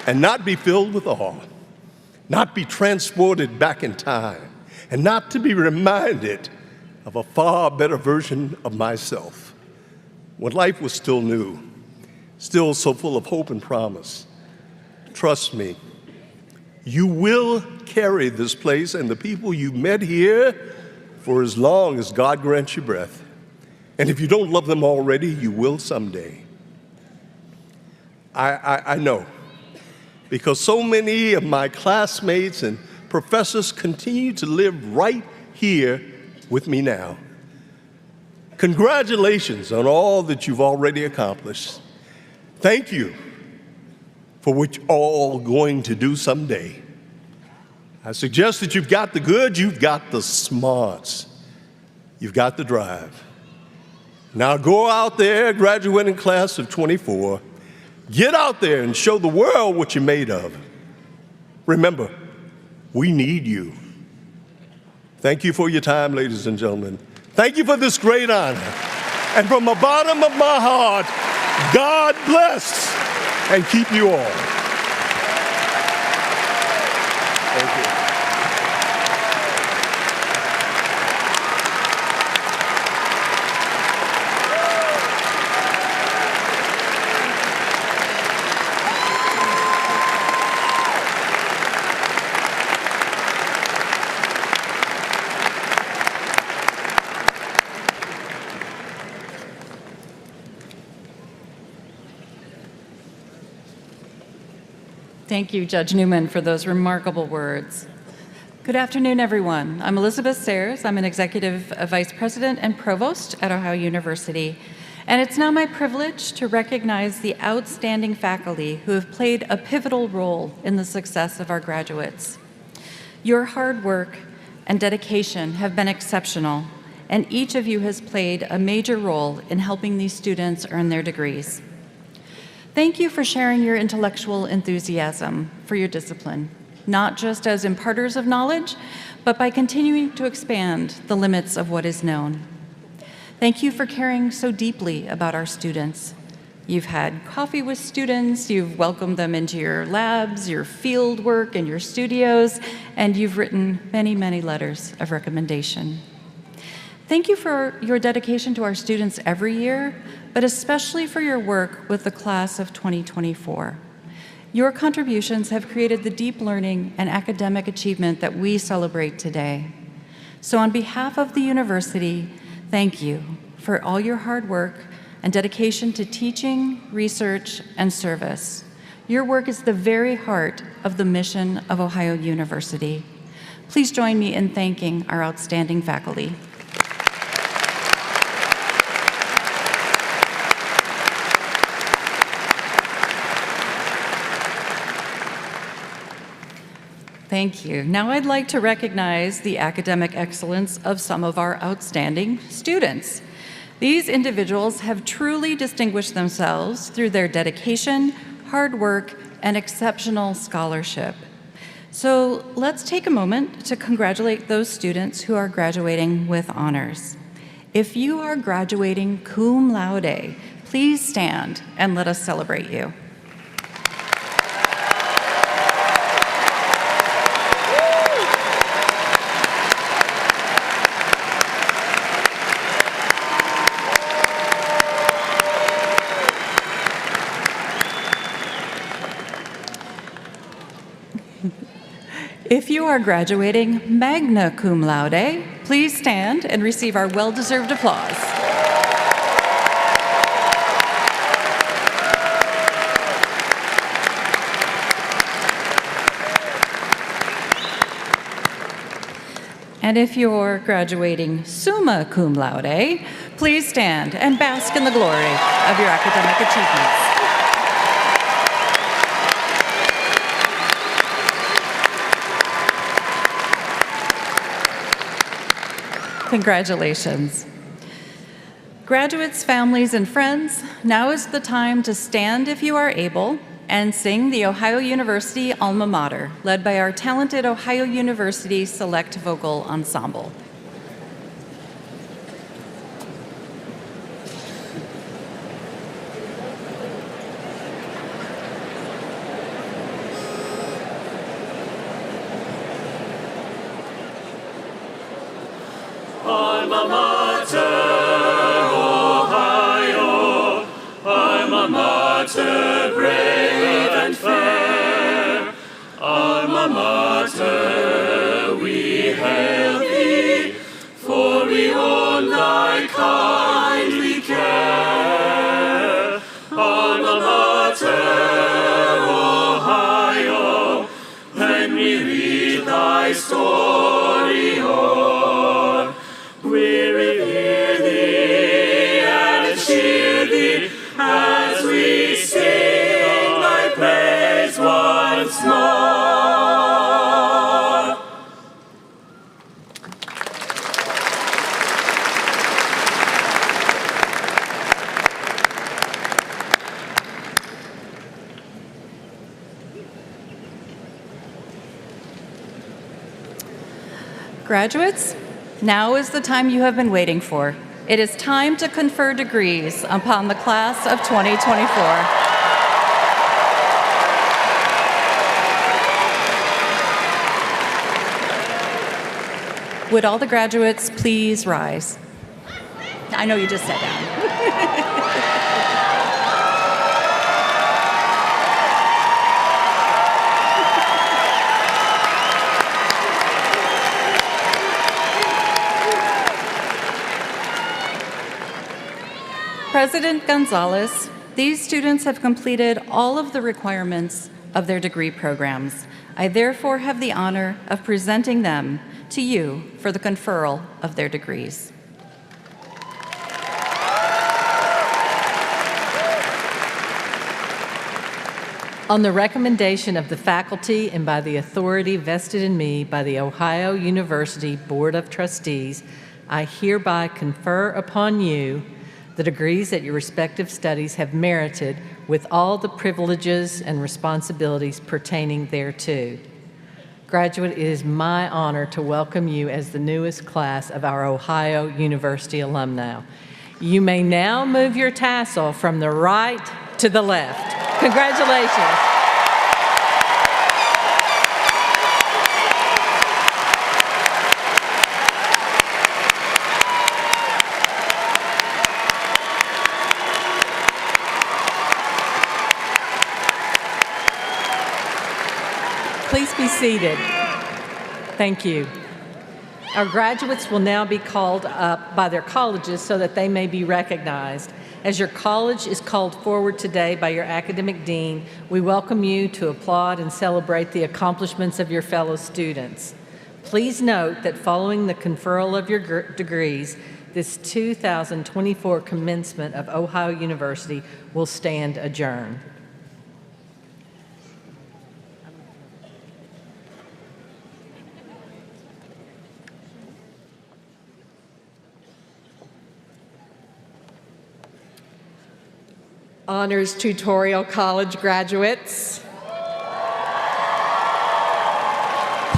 And not be filled with awe, not be transported back in time, and not to be reminded of a far better version of myself when life was still new, still so full of hope and promise. Trust me, you will carry this place and the people you met here for as long as God grants you breath. And if you don't love them already, you will someday. I know, because so many of my classmates and professors continue to live right here with me now. Congratulations on all that you've already accomplished. Thank you for what you're all going to do someday. I suggest that you've got the good, you've got the smarts, you've got the drive. Now go out there, graduating class of 24, get out there and show the world what you're made of. Remember, we need you. Thank you for your time, ladies and gentlemen. Thank you for this great honor. And from the bottom of my heart, God bless and keep you all. Thank you. Thank you, Judge Newman, for those remarkable words. Good afternoon, everyone. I'm Elizabeth Sayers. I'm an Executive Vice President and Provost at Ohio University. And it's now my privilege to recognize the outstanding faculty who have played a pivotal role in the success of our graduates. Your hard work and dedication have been exceptional, and each of you has played a major role in helping these students earn their degrees. Thank you for sharing your intellectual enthusiasm for your discipline, not just as imparters of knowledge, but by continuing to expand the limits of what is known. Thank you for caring so deeply about our students. You've had coffee with students, you've welcomed them into your labs, your field work, and your studios, and you've written many, many letters of recommendation. Thank you for your dedication to our students every year, but especially for your work with the class of 2024. Your contributions have created the deep learning and academic achievement that we celebrate today. So on behalf of the university, thank you for all your hard work and dedication to teaching, research, and service. Your work is the very heart of the mission of Ohio University. Please join me in thanking our outstanding faculty. Thank you. Now I'd like to recognize the academic excellence of some of our outstanding students. These individuals have truly distinguished themselves through their dedication, hard work, and exceptional scholarship. So let's take a moment to congratulate those students who are graduating with honors. If you are graduating cum laude, please stand and let us celebrate you. If you are graduating magna cum laude, please stand and receive our well-deserved applause. And if you're graduating summa cum laude, please stand and bask in the glory of your academic achievements. Congratulations. Graduates, families, and friends, now is the time to stand if you are able and sing the Ohio University Alma Mater, led by our talented Ohio University Select Vocal Ensemble. Alma Mater, Ohio, Alma Mater, brave and fair. Alma Mater, we hail thee, for we own thy kindly care. Alma Mater, Ohio, when we read thy story o'er, we revere thee and cheer thee as we sing thy praise once more. Graduates, now is the time you have been waiting for. It is time to confer degrees upon the class of 2024. Would all the graduates please rise? I know you just sat down. President Gonzalez, these students have completed all of the requirements of their degree programs. I therefore have the honor of presenting them to you for the conferral of their degrees. On the recommendation of the faculty and by the authority vested in me by the Ohio University Board of Trustees, I hereby confer upon you the degrees that your respective studies have merited with all the privileges and responsibilities pertaining thereto. Graduate, it is my honor to welcome you as the newest class of our Ohio University alumni. You may now move your tassel from the right to the left. Congratulations. Please be seated. Thank you. Our graduates will now be called up by their colleges so that they may be recognized. As your college is called forward today by your academic dean, we welcome you to applaud and celebrate the accomplishments of your fellow students. Please note that following the conferral of your degrees, this 2024 commencement of Ohio University will stand adjourned. Honors Tutorial College graduates,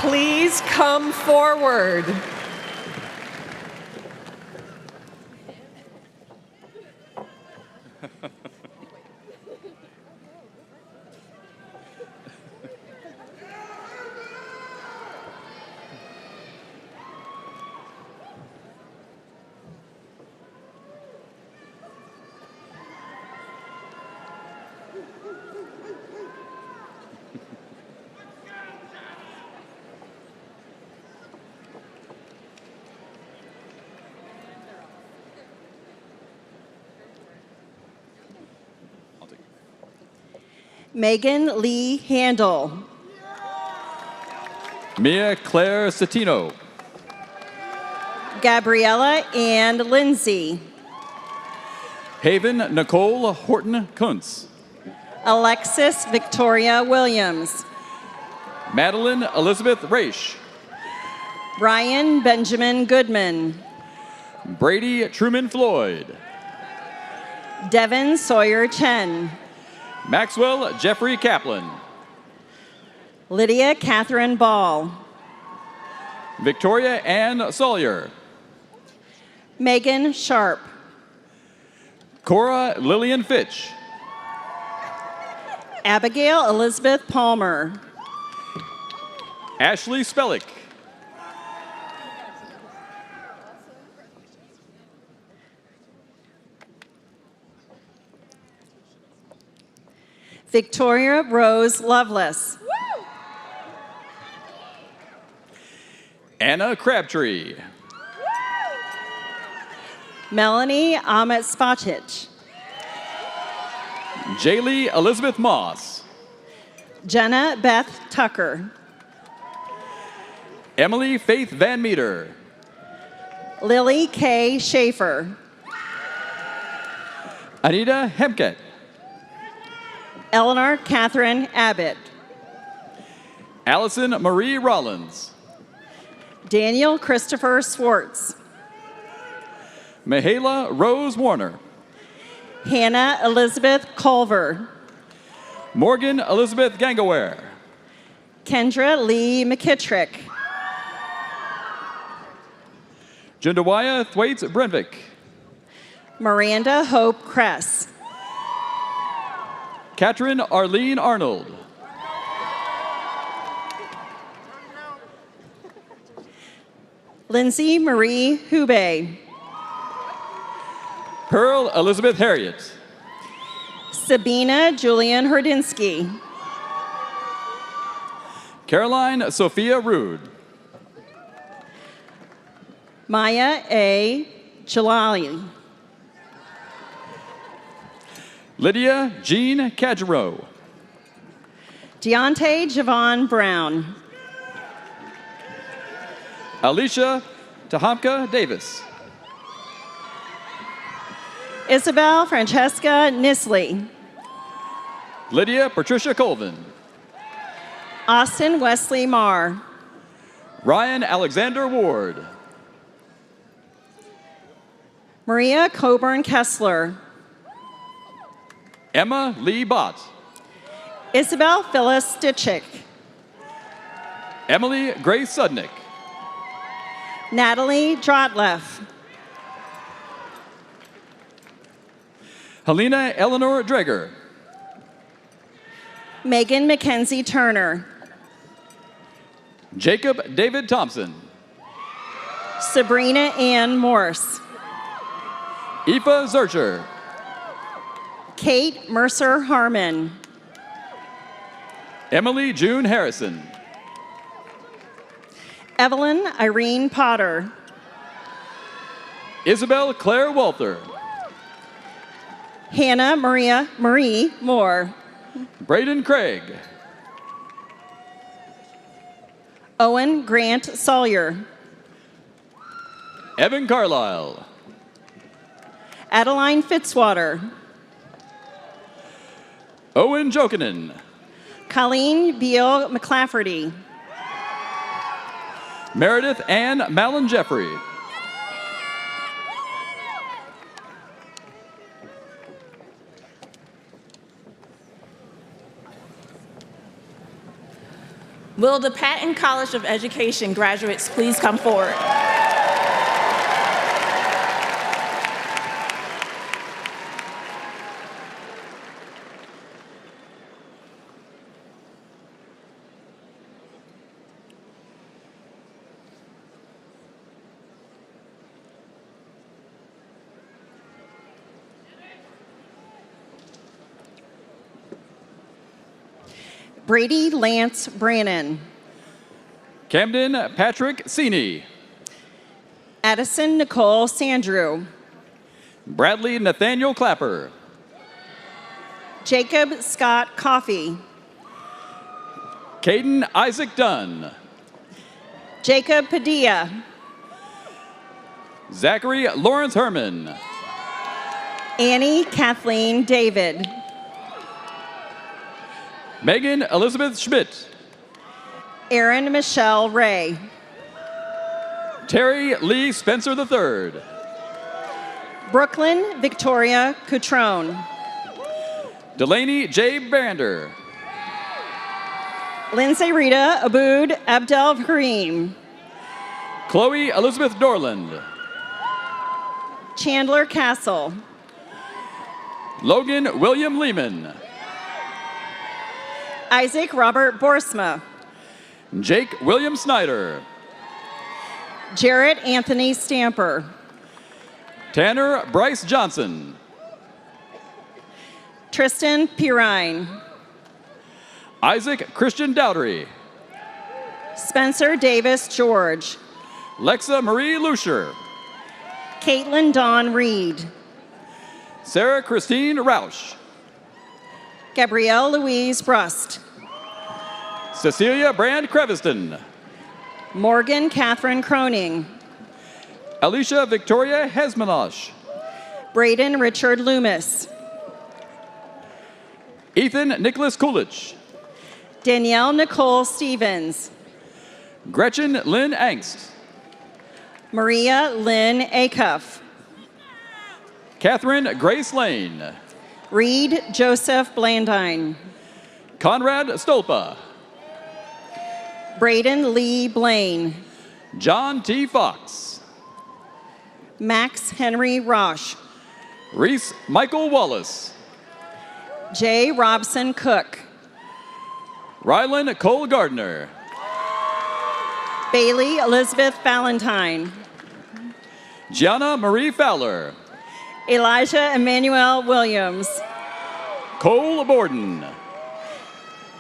please come forward. Megan Lee Handel. Mia Claire Cetino. Gabriella Ann Lindsay. Haven Nicole Horton Kuntz. Alexis Victoria Williams. Madeline Elizabeth Raish. Ryan Benjamin Goodman. Brady Truman Floyd. Devin Sawyer Chen. Maxwell Jeffrey Kaplan. Lydia Catherine Ball. Victoria Ann Sawyer. Megan Sharp. Cora Lillian Fitch. Abigail Elizabeth Palmer. Ashley Spellick. Victoria Rose Lovelace. Anna Crabtree. Melanie Ahmet Spotich. Jaylee Elizabeth Moss. Jenna Beth Tucker. Emily Faith Van Meter. Lily K. Schaefer. Anita Hemket. Eleanor Catherine Abbott. Allison Marie Rollins. Daniel Christopher Swartz. Mihaela Rose Warner. Hannah Elizabeth Culver. Morgan Elizabeth Gangaware. Kendra Lee McKittrick. Jundawaya Thwaites Brenvik. Miranda Hope Kress. Katrin Arlene Arnold. Lindsay Marie Hube. Pearl Elizabeth Harriet. Sabina Julian Herdinsky. Caroline Sophia Rude. Maya A. Jalali. Lydia Jean Cadgerow. Deontay Javon Brown. Alicia Tahamka Davis. Isabel Francesca Nisley. Lydia Patricia Colvin. Austin Wesley Marr. Ryan Alexander Ward. Maria Coburn Kessler. Emma Lee Bott. Isabel Phyllis Stitchick. Emily Grace Sudnick. Natalie Drotleff. Helena Eleanor Dreger. Megan Mackenzie Turner. Jacob David Thompson. Sabrina Ann Morse. Aoife Zurcher. Kate Mercer Harmon. Emily June Harrison. Evelyn Irene Potter. Isabel Claire Walther. Hannah Marie Moore. Braden Craig. Owen Grant Sawyer. Evan Carlisle. Adeline Fitzwater. Owen Jokinen. Colleen Beal McClafferty. Meredith Ann Mallon Jeffrey. Will the Patton College of Education graduates please come forward? Brady Lance Brannon. Camden Patrick Seeney. Addison Nicole Sandrew. Bradley Nathaniel Clapper. Jacob Scott Coffey. Caden Isaac Dunn. Jacob Padilla. Zachary Lawrence Herman. Annie Kathleen David. Megan Elizabeth Schmidt. Erin Michelle Ray. Terry Lee Spencer III. Brooklyn Victoria Cutrone. Delaney J. Bander. Lindsay Rita Aboud Abdel Kareem. Chloe Elizabeth Dorland. Chandler Castle. Logan William Lehman. Isaac Robert Borsma. Jake William Snyder. Jarrett Anthony Stamper. Tanner Bryce Johnson. Tristan Pirine. Isaac Christian Dowdery. Spencer Davis George. Lexa Marie Lucier. Caitlin Dawn Reed. Sarah Christine Rausch. Gabrielle Louise Brust. Cecilia Brand Creviston. Morgan Catherine Croning. Alicia Victoria Hesmanosh. Braden Richard Loomis. Ethan Nicholas Coolidge. Danielle Nicole Stevens. Gretchen Lynn Angst. Maria Lynn Acuff. Catherine Grace Lane. Reed Joseph Blandine. Conrad Stolpa. Braden Lee Blaine. John T. Fox. Max Henry Roche. Reese Michael Wallace. J. Robson Cook. Rylan Cole Gardner. Bailey Elizabeth Valentine. Gianna Marie Fowler. Elijah Emmanuel Williams. Cole Borden.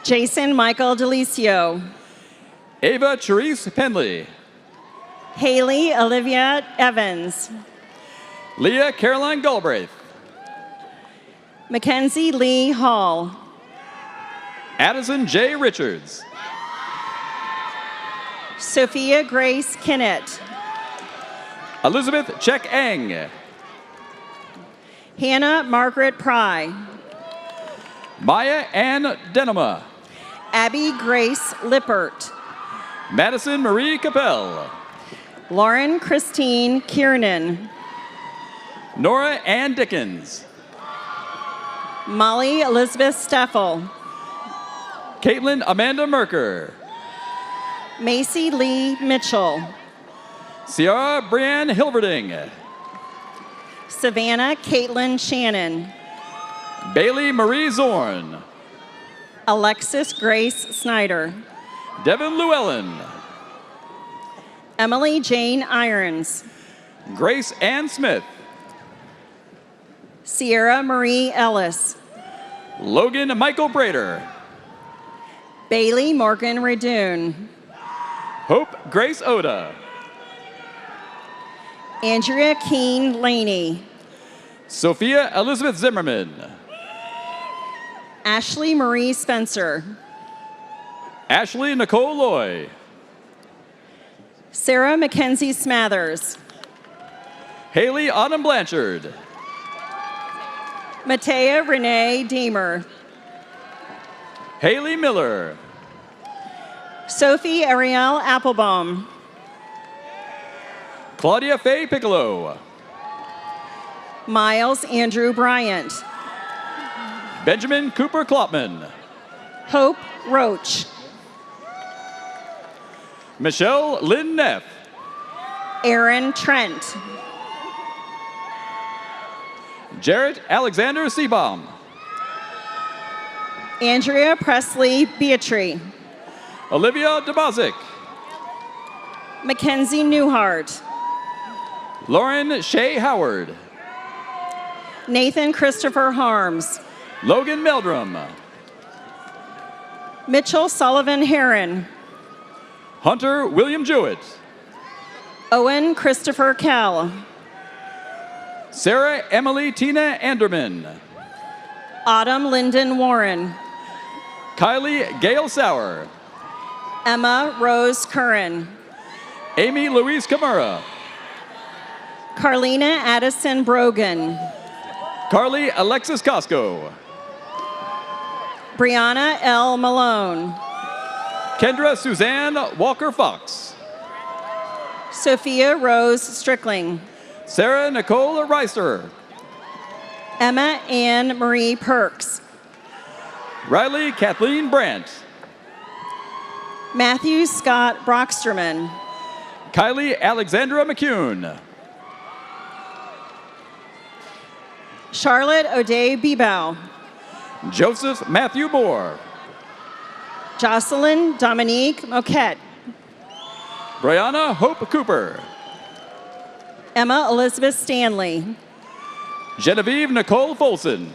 Jason Michael Delicio. Ava Therese Penley. Haley Olivia Evans. Leah Caroline Galbraith. Mackenzie Lee Hall. Addison J. Richards. Sophia Grace Kinnett. Elizabeth Check Eng. Hannah Margaret Pry. Maya Ann Denema. Abby Grace Lippert. Madison Marie Capel. Lauren Christine Kiernan. Nora Ann Dickens. Molly Elizabeth Steffel. Caitlin Amanda Merker. Macy Lee Mitchell. Ciara Brianne Hilverding. Savannah Caitlin Shannon. Bailey Marie Zorn. Alexis Grace Snyder. Devin Llewellyn. Emily Jane Irons. Grace Ann Smith. Sierra Marie Ellis. Logan Michael Brader. Bailey Morgan Redoon. Hope Grace Oda. Andrea Keene Laney. Sophia Elizabeth Zimmerman. Ashley Marie Spencer. Ashley Nicole Loy. Sarah Mackenzie Smathers. Haley Autumn Blanchard. Matea Renee Deemer. Haley Miller. Sophie Ariel Applebaum. Claudia Faye Piccolo. Miles Andrew Bryant. Benjamin Cooper Klopman. Hope Roach. Michelle Lynn Neff. Aaron Trent. Jarrett Alexander Seabaum. Andrea Presley Beatree. Olivia DeBozic. Mackenzie Newhart. Lauren Shea Howard. Nathan Christopher Harms. Logan Meldrum. Mitchell Sullivan Heron. Hunter William Jewett. Owen Christopher Kell. Sarah Emily Tina Anderman. Autumn Lyndon Warren. Kylie Gail Sauer. Emma Rose Curran. Amy Louise Kamara. Carlina Addison Brogan. Carly Alexis Costco. Brianna L. Malone. Kendra Suzanne Walker Fox. Sophia Rose Strickling. Sarah Nicole Reister. Emma Ann Marie Perks. Riley Kathleen Brandt. Matthew Scott Brocksterman. Kylie Alexandra McCune. Charlotte O'Day Bebow. Joseph Matthew Moore. Jocelyn Dominique Moquette. Brianna Hope Cooper. Emma Elizabeth Stanley. Genevieve Nicole Folson.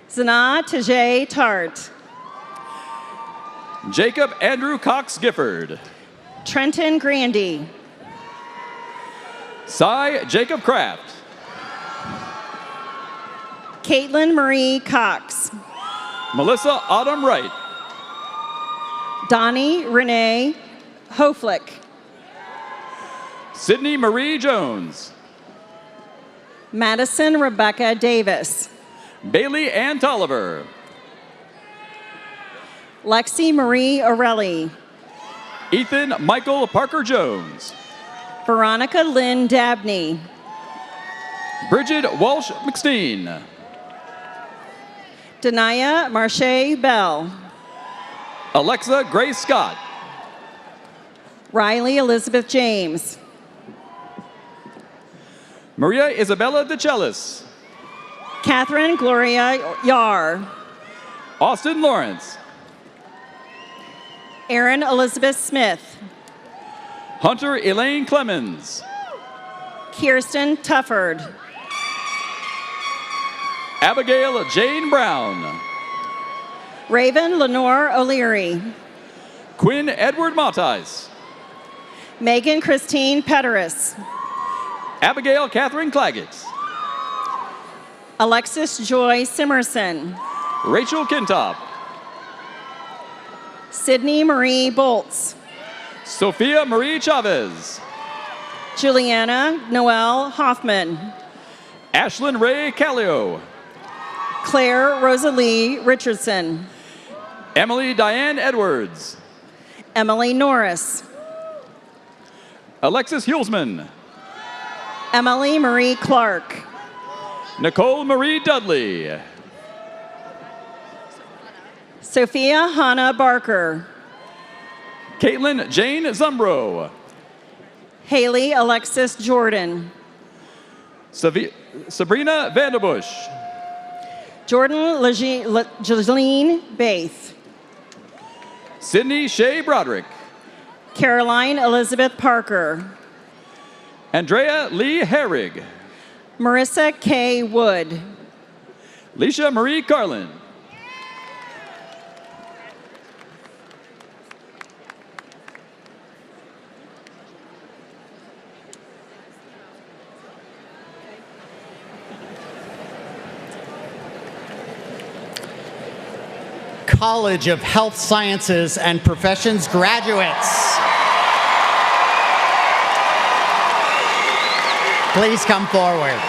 Zana Tajay Tart. Jacob Andrew Cox Gifford. Trenton Grandy. Cy Jacob Kraft. Caitlin Marie Cox. Melissa Autumn Wright. Donnie Renee Hoflick. Sydney Marie Jones. Madison Rebecca Davis. Bailey Ann Tolliver. Lexi Marie Orelli. Ethan Michael Parker Jones. Veronica Lynn Dabney. Bridget Walsh McSteen. Denia Marche Bell. Alexa Grace Scott. Riley Elizabeth James. Maria Isabella DeCellis. Catherine Gloria Yar. Austin Lawrence. Erin Elizabeth Smith. Hunter Elaine Clemens. Kirsten Tufford. Abigail Jane Brown. Raven Lenore O'Leary. Quinn Edward Mattis. Megan Christine Pederis. Abigail Catherine Claggett. Alexis Joy Simerson. Rachel Kintop. Sydney Marie Bolts. Sophia Marie Chavez. Juliana Noel Hoffman. Ashlyn Ray Callio. Claire Rosalie Richardson. Emily Diane Edwards. Emily Norris. Alexis Hulsman. Emily Marie Clark. Nicole Marie Dudley. Sophia Hannah Barker. Caitlin Jane Zumbro. Haley Alexis Jordan. Sabrina Vanderbush. Jordan Jaleen Baith. Sydney Shea Broderick. Caroline Elizabeth Parker. Andrea Lee Herrig. Marissa K. Wood. Leisha Marie Carlin. College of Health Sciences and Professions graduates. Please come forward.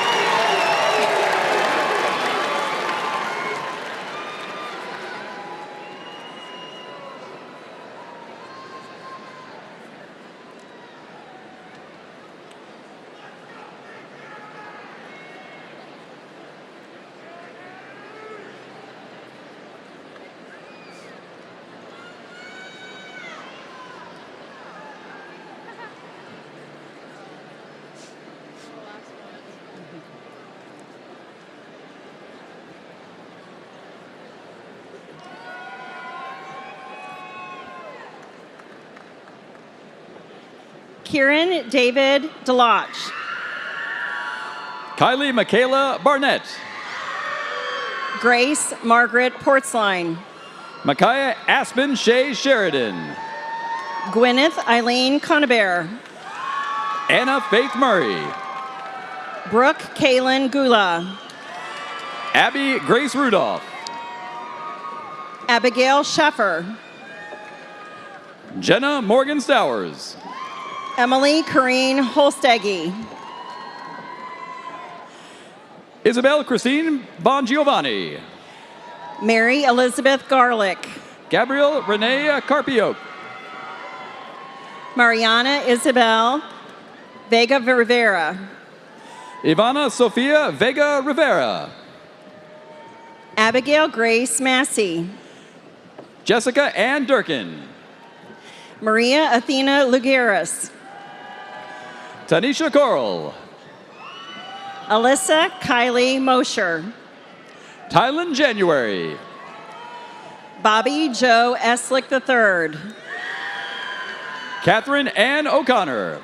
Kieran David Deloche. Kylie Michaela Barnett. Grace Margaret Portsline. Micaiah Aspen Shea Sheridan. Gwyneth Eileen Conabare. Anna Faith Murray. Brooke Kaylin Gula. Abby Grace Rudolph. Abigail Shaffer. Jenna Morgan Stowers. Emily Corrine Holsteggy. Isabel Christine Bongiovanni. Mary Elizabeth Garlick. Gabrielle Renee Carpio. Mariana Isabel Vega Rivera. Ivana Sofia Vega Rivera. Abigail Grace Massey. Jessica Ann Durkin. Maria Athena Lugaris. Tanisha Coral. Alyssa Kylie Mosher. Tylen January. Bobby Joe Eslick III. Catherine Ann O'Connor.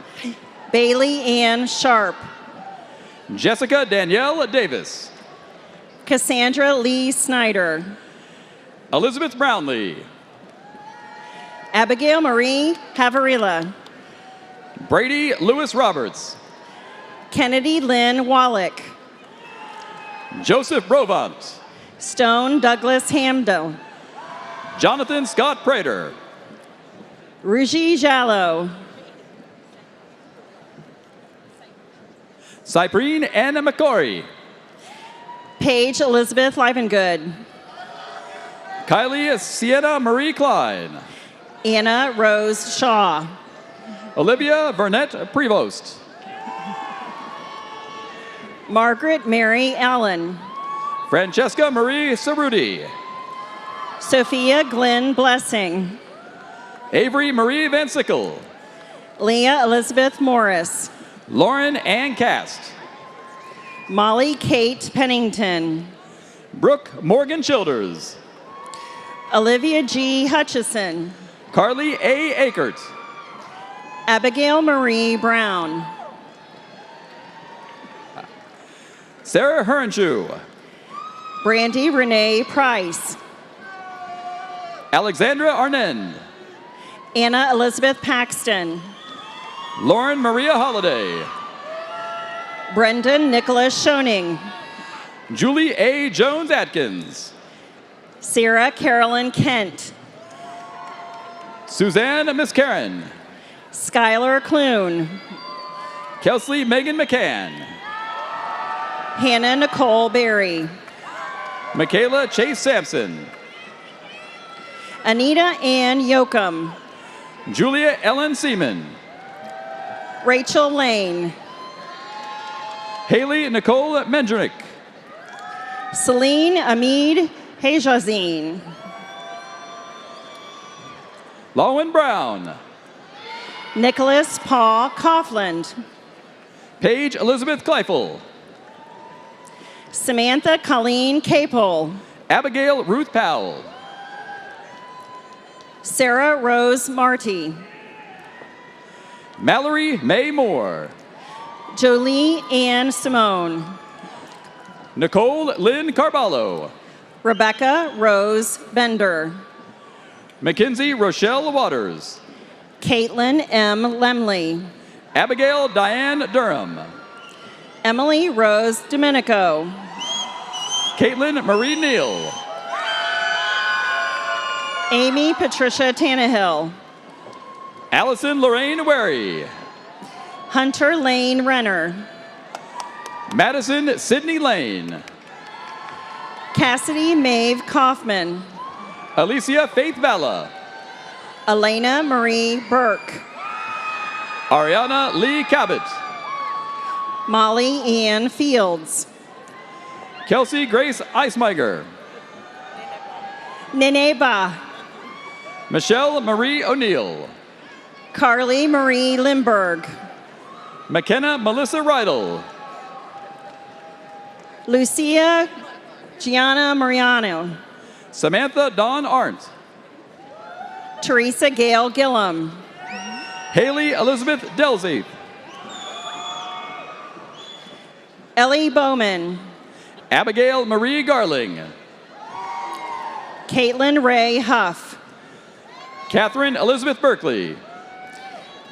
Bailey Ann Sharp. Jessica Danielle Davis. Cassandra Lee Snyder. Elizabeth Brownlee. Abigail Marie Havarilla. Brady Lewis Roberts. Kennedy Lynn Wallach. Joseph Brovant. Stone Douglas Hamdell. Jonathan Scott Prater. Ruji Jallo. Cyprine Anna McCory. Paige Elizabeth Livengood. Kylie Sienna Marie Klein. Anna Rose Shaw. Olivia Burnett Prevost. Margaret Mary Allen. Francesca Marie Cerruti. Sophia Glenn Blessing. Avery Marie Van Sickle. Leah Elizabeth Morris. Lauren Ann Cast. Molly Kate Pennington. Brooke Morgan Childers. Olivia G. Hutchison. Carly A. Akert. Abigail Marie Brown. Sarah Hernschuh. Brandy Renee Price. Alexandra Arnend. Anna Elizabeth Paxton. Lauren Maria Holiday. Brendan Nicholas Schoening. Julie A. Jones Atkins. Sarah Carolyn Kent. Suzanne Miss Karen. Skylar Clune. Kelsey Megan McCann. Hannah Nicole Berry. Michaela Chase Sampson. Anita Ann Yoakum. Julia Ellen Seaman. Rachel Lane. Haley Nicole Mendrinick. Celine Amid Hejazine. Lowen Brown. Nicholas Paul Coughlin. Paige Elizabeth Kleifel. Samantha Colleen Capel. Abigail Ruth Powell. Sarah Rose Marty. Mallory May Moore. Jolie Ann Simone. Nicole Lynn Carballo. Rebecca Rose Bender. Mackenzie Rochelle Waters. Caitlin M. Lemley. Abigail Diane Durham. Emily Rose Domenico. Caitlin Marie Neal. Amy Patricia Tannehill. Allison Lorraine Wary. Hunter Lane Renner. Madison Sydney Lane. Cassidy Maeve Kaufman. Alicia Faith Valla. Elena Marie Burke. Ariana Lee Cabot. Molly Ann Fields. Kelsey Grace Eismeiger. Neneba. Michelle Marie O'Neill. Carly Marie Limberg. McKenna Melissa Rydell. Lucia Gianna Mariano. Samantha Dawn Arndt. Teresa Gail Gillum. Haley Elizabeth Delzy. Ellie Bowman. Abigail Marie Garling. Caitlin Ray Huff. Catherine Elizabeth Berkeley.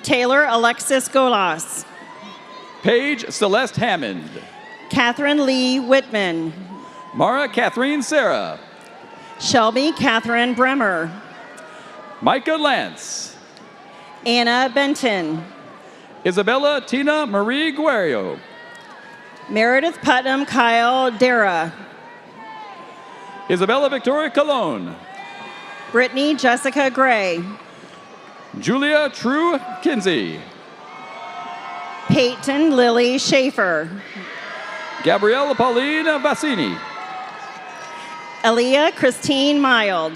Taylor Alexis Golas. Paige Celeste Hammond. Catherine Lee Whitman. Mara Catherine Sarah. Shelby Catherine Bremer. Micah Lance. Anna Benton. Isabella Tina Marie Guerrio. Meredith Putnam Kyle Dara. Isabella Victoria Colon. Brittany Jessica Gray. Julia True Kinsey. Peyton Lily Shaffer. Gabrielle Pauline Vassini. Aaliyah Christine Mild.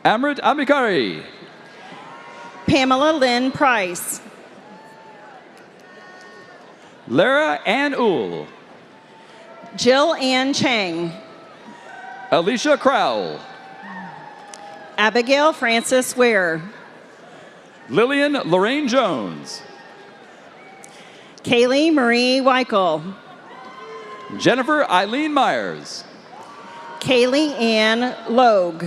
Amrit Amikari. Pamela Lynn Price. Lara Ann Uhl. Jill Ann Chang. Alicia Crowell. Abigail Francis Ware. Lillian Lorraine Jones. Kaylee Marie Weichel. Jennifer Eileen Myers. Kaylee Ann Logue.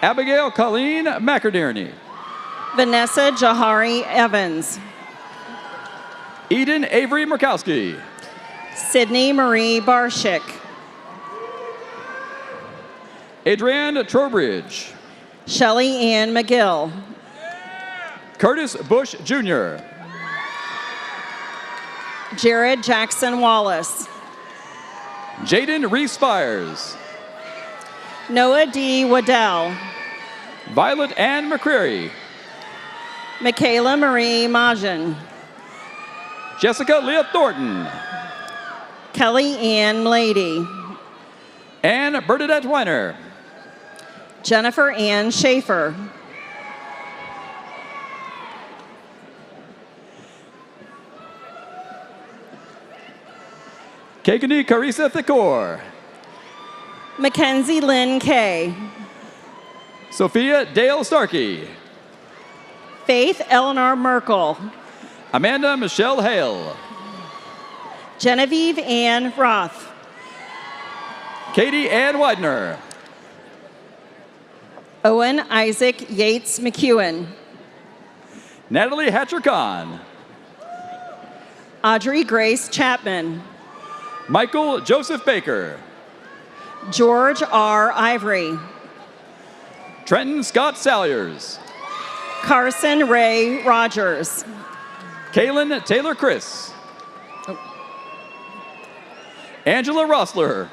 Abigail Colleen McInerney. Vanessa Jahari Evans. Eden Avery Murkowski. Sydney Marie Barshik. Adrienne Trowbridge. Shelley Ann McGill. Curtis Bush Jr. Jared Jackson Wallace. Jaden Reese Fires. Noah D. Waddell. Violet Ann McCreary. Michaela Marie Majan. Jessica Leah Thornton. Kelly Ann Lady. Ann Bernadette Weiner. Jennifer Ann Schaefer. Kekani Carissa Thicor. Mackenzie Lynn Kay. Sophia Dale Starkey. Faith Eleanor Merkel. Amanda Michelle Hale. Genevieve Ann Roth. Katie Ann Widener. Owen Isaac Yates McEwen. Natalie Hatcher Khan. Audrey Grace Chapman. Michael Joseph Baker. George R. Ivory. Trenton Scott Salyers. Carson Ray Rogers. Kaylin Taylor Chris. Angela Rossler.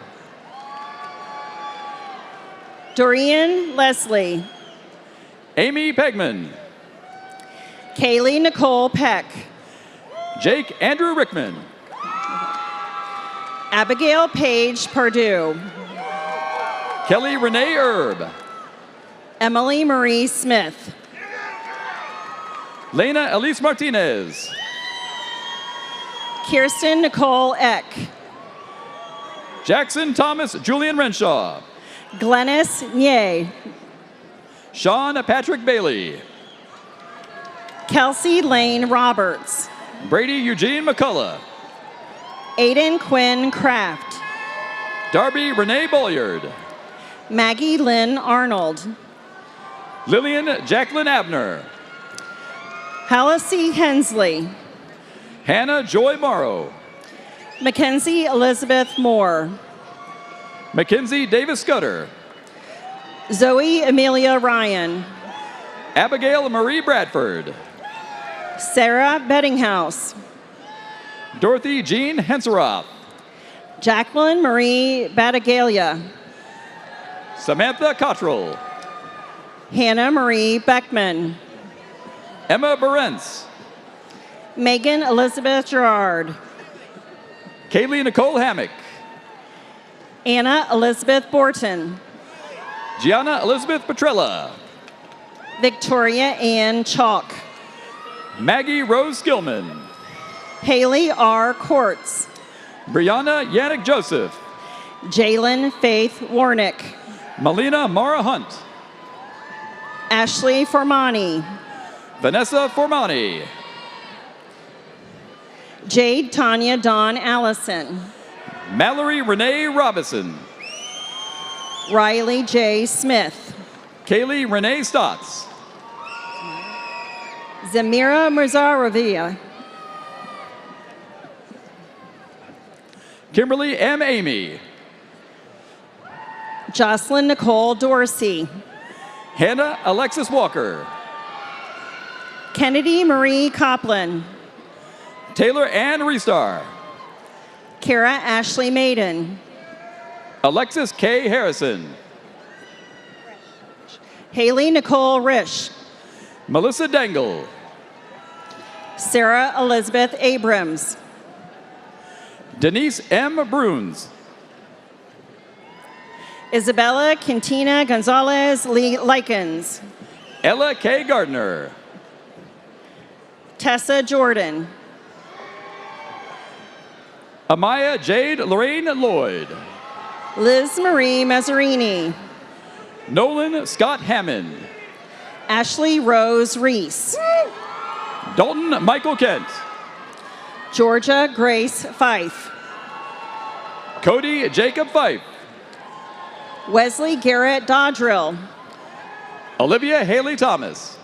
Dorian Leslie. Amy Pegman. Kaylee Nicole Peck. Jake Andrew Rickman. Abigail Page Purdue. Kelly Renee Erb. Emily Marie Smith. Lena Elise Martinez. Kirsten Nicole Eck. Jackson Thomas Julian Renshaw. Glennis Nye. Sean Patrick Bailey. Kelsey Lane Roberts. Brady Eugene McCullough. Aiden Quinn Kraft. Darby Renee Bolliard. Maggie Lynn Arnold. Lillian Jacqueline Abner. Hallisey Hensley. Hannah Joy Morrow. Mackenzie Elizabeth Moore. Mackenzie Davis Scudder. Zoe Amelia Ryan. Abigail Marie Bradford. Sarah Bettinghouse. Dorothy Jean Henseroth. Jacqueline Marie Batagalia. Samantha Cottrell. Hannah Marie Beckman. Emma Berentz. Megan Elizabeth Gerard. Kaylee Nicole Hammock. Anna Elizabeth Borton. Gianna Elizabeth Petrella. Victoria Ann Chalk. Maggie Rose Skillman. Haley R. Quartz. Brianna Yannick Joseph. Jalen Faith Warnick. Melina Mara Hunt. Ashley Formani. Vanessa Formani. Jade Tanya Dawn Allison. Mallory Renee Robinson. Riley J. Smith. Kaylee Renee Stotts. Zamira Mirzarovia. Kimberly M. Amy. Jocelyn Nicole Dorsey. Hannah Alexis Walker. Kennedy Marie Copland. Taylor Ann Restar. Kara Ashley Maiden. Alexis K. Harrison. Haley Nicole Risch. Melissa Dangle. Sarah Elizabeth Abrams. Denise M. Bruns. Isabella Quintina Gonzalez Likens. Ella K. Gardner. Tessa Jordan. Amaya Jade Lorraine Lloyd. Liz Marie Mazzarini. Nolan Scott Hammond. Ashley Rose Reese. Dalton Michael Kent. Georgia Grace Fife. Cody Jacob Fife. Wesley Garrett Dodrill. Olivia Haley Thomas.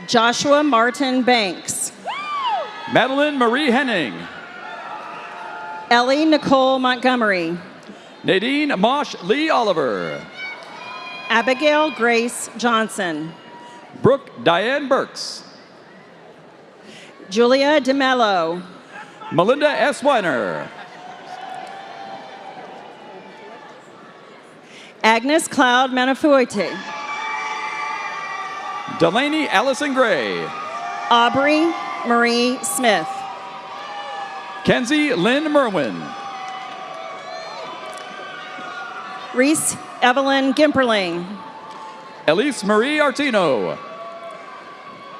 Joshua Martin Banks. Madeline Marie Henning. Ellie Nicole Montgomery. Nadine Mosh Lee Oliver. Abigail Grace Johnson. Brooke Diane Burks. Julia DeMello. Melinda S. Weiner. Agnes Cloud Manafuerte. Delaney Allison Gray. Aubrey Marie Smith. Kenzie Lynn Merwin. Reese Evelyn Gimperling. Elise Marie Artino.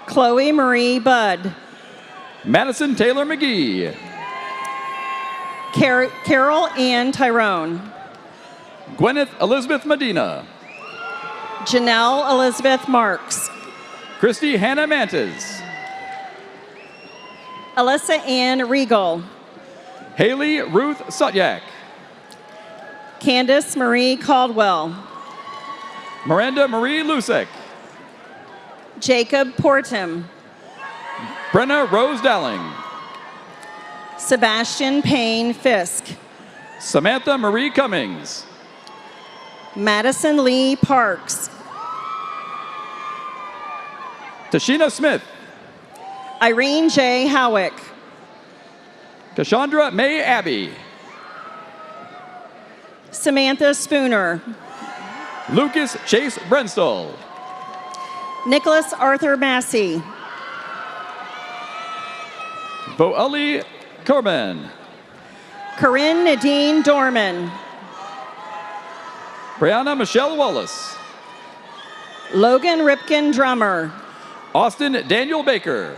Chloe Marie Budd. Madison Taylor McGee. Carol Ann Tyrone. Gwyneth Elizabeth Medina. Janelle Elizabeth Marks. Christy Hannah Mantes. Alyssa Ann Regal. Haley Ruth Sutyak. Candace Marie Caldwell. Miranda Marie Lusek. Jacob Portham. Brenna Rose Dowling. Sebastian Payne Fisk. Samantha Marie Cummings. Madison Lee Parks. Tashina Smith. Irene J. Howick. Cassandra May Abbey. Samantha Spooner. Lucas Chase Brenstall. Nicholas Arthur Massey. Boali Corman. Corinne Nadine Dorman. Brianna Michelle Wallace. Logan Ripken Drummer. Austin Daniel Baker.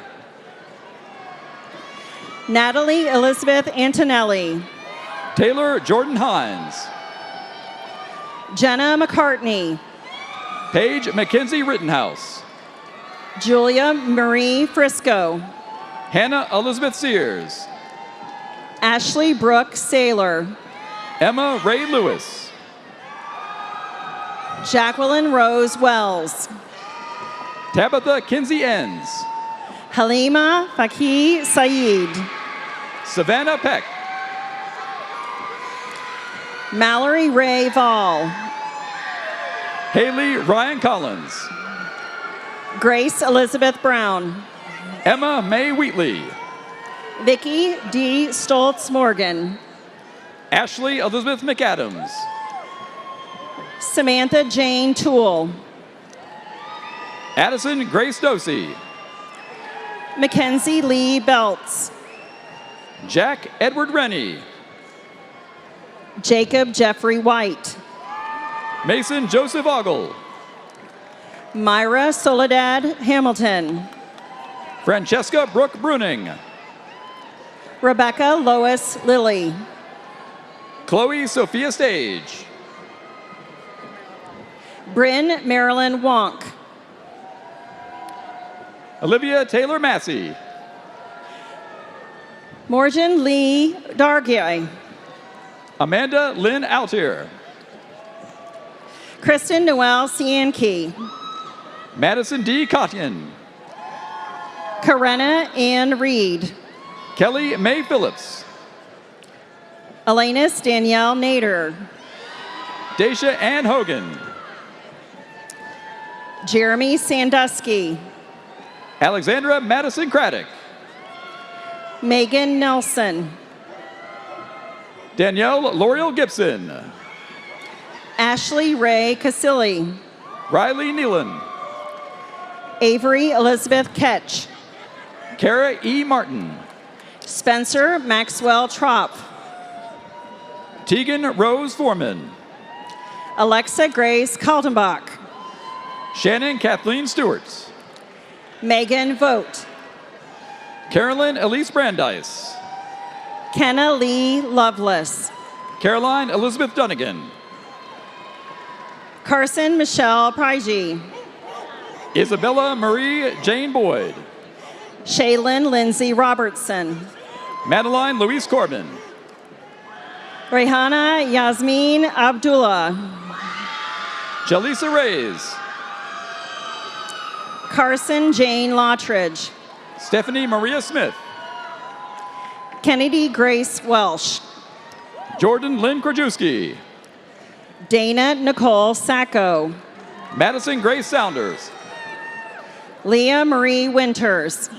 Natalie Elizabeth Antonelli. Taylor Jordan Hines. Jenna McCartney. Paige Mackenzie Rittenhouse. Julia Marie Frisco. Hannah Elizabeth Sears. Ashley Brooke Saylor. Emma Ray Lewis. Jacqueline Rose Wells. Tabitha Kinsey Enns. Halima Faki Saeed. Savannah Peck. Mallory Ray Vall. Haley Ryan Collins. Grace Elizabeth Brown. Emma May Wheatley. Vicki D. Stoltz Morgan. Ashley Elizabeth McAdams. Samantha Jane Toole. Addison Grace Dosey. Mackenzie Lee Belts. Jack Edward Rennie. Jacob Jeffrey White. Mason Joseph Ogle. Myra Soledad Hamilton. Francesca Brooke Bruning. Rebecca Lois Lilly. Chloe Sophia Stage. Bryn Marilyn Wonk. Olivia Taylor Massey. Morgan Lee Dargay. Amanda Lynn Altier. Kristen Noel Cianke. Madison D. Cotton. Karenna Ann Reed. Kelly May Phillips. Elanus Danielle Nader. Daisha Ann Hogan. Jeremy Sandusky. Alexandra Madison Craddock. Megan Nelson. Danielle L'Oreal Gibson. Ashley Ray Casilli. Riley Nealon. Avery Elizabeth Ketch. Kara E. Martin. Spencer Maxwell Tropf. Tegan Rose Foreman. Alexa Grace Kaltenbach. Shannon Kathleen Stewart. Megan Vogt. Carolyn Elise Brandeis. Kenna Lee Lovelace. Caroline Elizabeth Dunnigan. Carson Michelle Prigi. Isabella Marie Jane Boyd. Shaylin Lindsay Robertson. Madeline Louise Corbin. Rehana Yasmin Abdullah. Jalisa Reyes. Carson Jane Lottridge. Stephanie Maria Smith. Kennedy Grace Welsh. Jordan Lynn Krajewski. Dana Nicole Sacco. Madison Grace Saunders. Leah Marie Winters.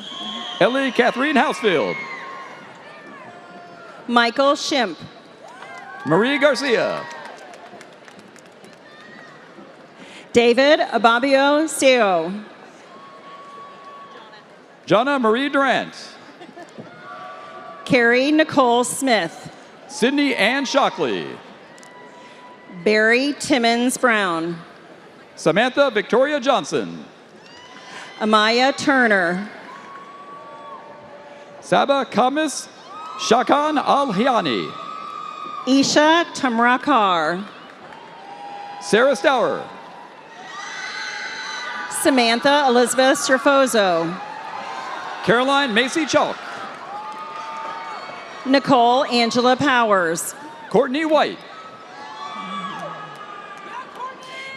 Ellie Catherine Housefield. Michael Shimp. Marie Garcia. David Ababio Seo. Jonna Marie Durant. Carrie Nicole Smith. Sydney Ann Shockley. Barry Timmons Brown. Samantha Victoria Johnson. Amaya Turner. Saba Kamis Shakan Al-Hiani. Isha Tamrakar. Sarah Stour. Samantha Elizabeth Serfozo. Caroline Macy Chalk. Nicole Angela Powers. Courtney White.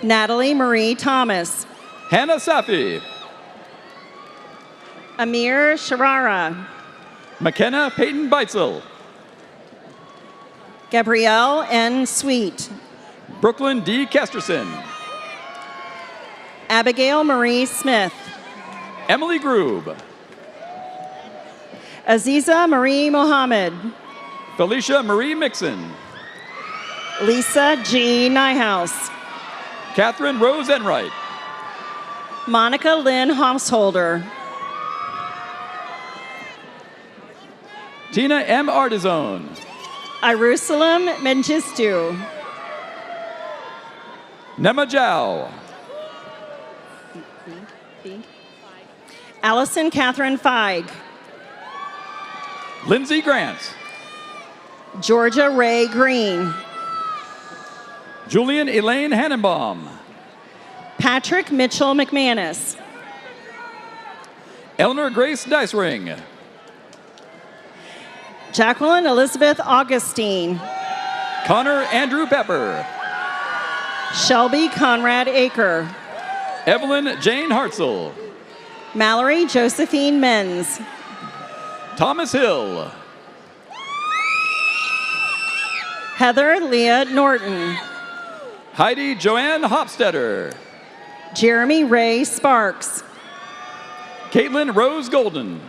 Natalie Marie Thomas. Hannah Safi. Amir Sharara. McKenna Peyton Beitzel. Gabrielle N. Sweet. Brooklyn D. Kesterson. Abigail Marie Smith. Emily Groob. Aziza Marie Mohammed. Felicia Marie Mixon. Lisa G. Nyhouse. Catherine Rose Enright. Monica Lynn Hausholder. Tina M. Artizone. Jerusalem Mengistu. Nema Zhao. Allison Catherine Feig. Lindsay Grant. Georgia Ray Green. Julian Elaine Hannenbaum. Patrick Mitchell McManus. Eleanor Grace Dicering. Jacqueline Elizabeth Augustine. Connor Andrew Pepper. Shelby Conrad Aker. Evelyn Jane Hartzell. Mallory Josephine Menz. Thomas Hill. Heather Leah Norton. Heidi Joanne Hofstetter. Jeremy Ray Sparks. Caitlin Rose Golden.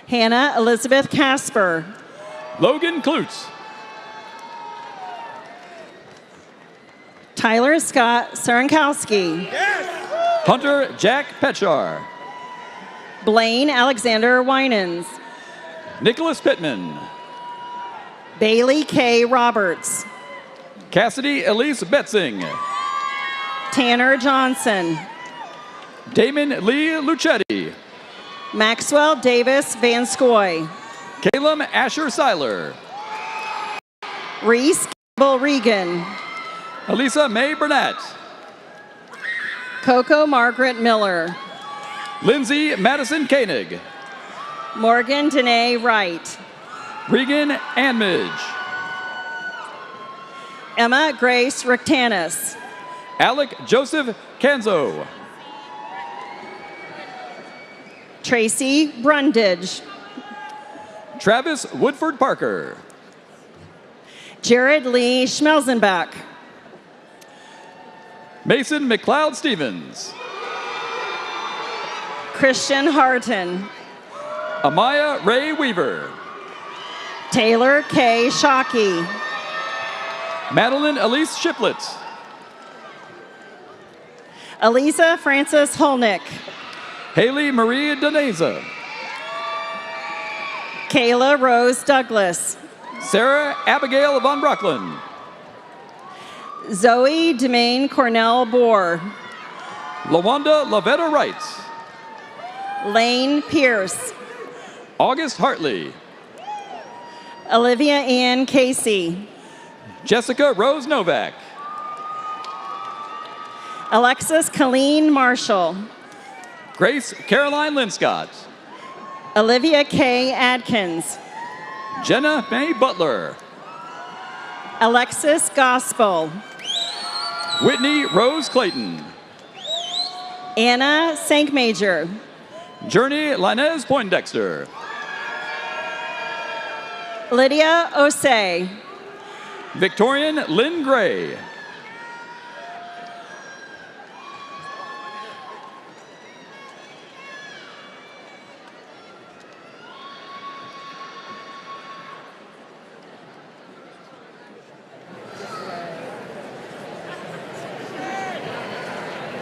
Hannah Elizabeth Casper. Logan Klutz. Tyler Scott Sarankowski. Hunter Jack Petchar. Blaine Alexander Winans. Nicholas Pittman. Bailey K. Roberts. Cassidy Elise Betzing. Tanner Johnson. Damon Lee Lucetti. Maxwell Davis Van Scoy. Caleb Asher Seiler. Reese Campbell Regan. Elisa Mae Burnett. Coco Margaret Miller. Lindsay Madison Koenig. Morgan Danae Wright. Regan Anmidge. Emma Grace Rectanis. Alec Joseph Canzo. Tracy Brundage. Travis Woodford Parker. Jared Lee Schmelzenbach. Mason McLeod Stevens. Christian Harton. Amaya Ray Weaver. Taylor K. Shockey. Madeline Elise Shiplet. Elisa Frances Holnick. Haley Marie Daneza. Kayla Rose Douglas. Sarah Abigail von Brocklin. Zoe Demaine Cornell Bohr. Lawanda Lavetta Wright. Lane Pierce. August Hartley. Olivia Ann Casey. Jessica Rose Novak. Alexis Colleen Marshall. Grace Caroline Linscott. Olivia K. Adkins. Jenna May Butler. Alexis Gospel. Whitney Rose Clayton. Anna Sankmajor. Journey Linez Poindexter. Lydia Osei. Victorian Lynn Gray.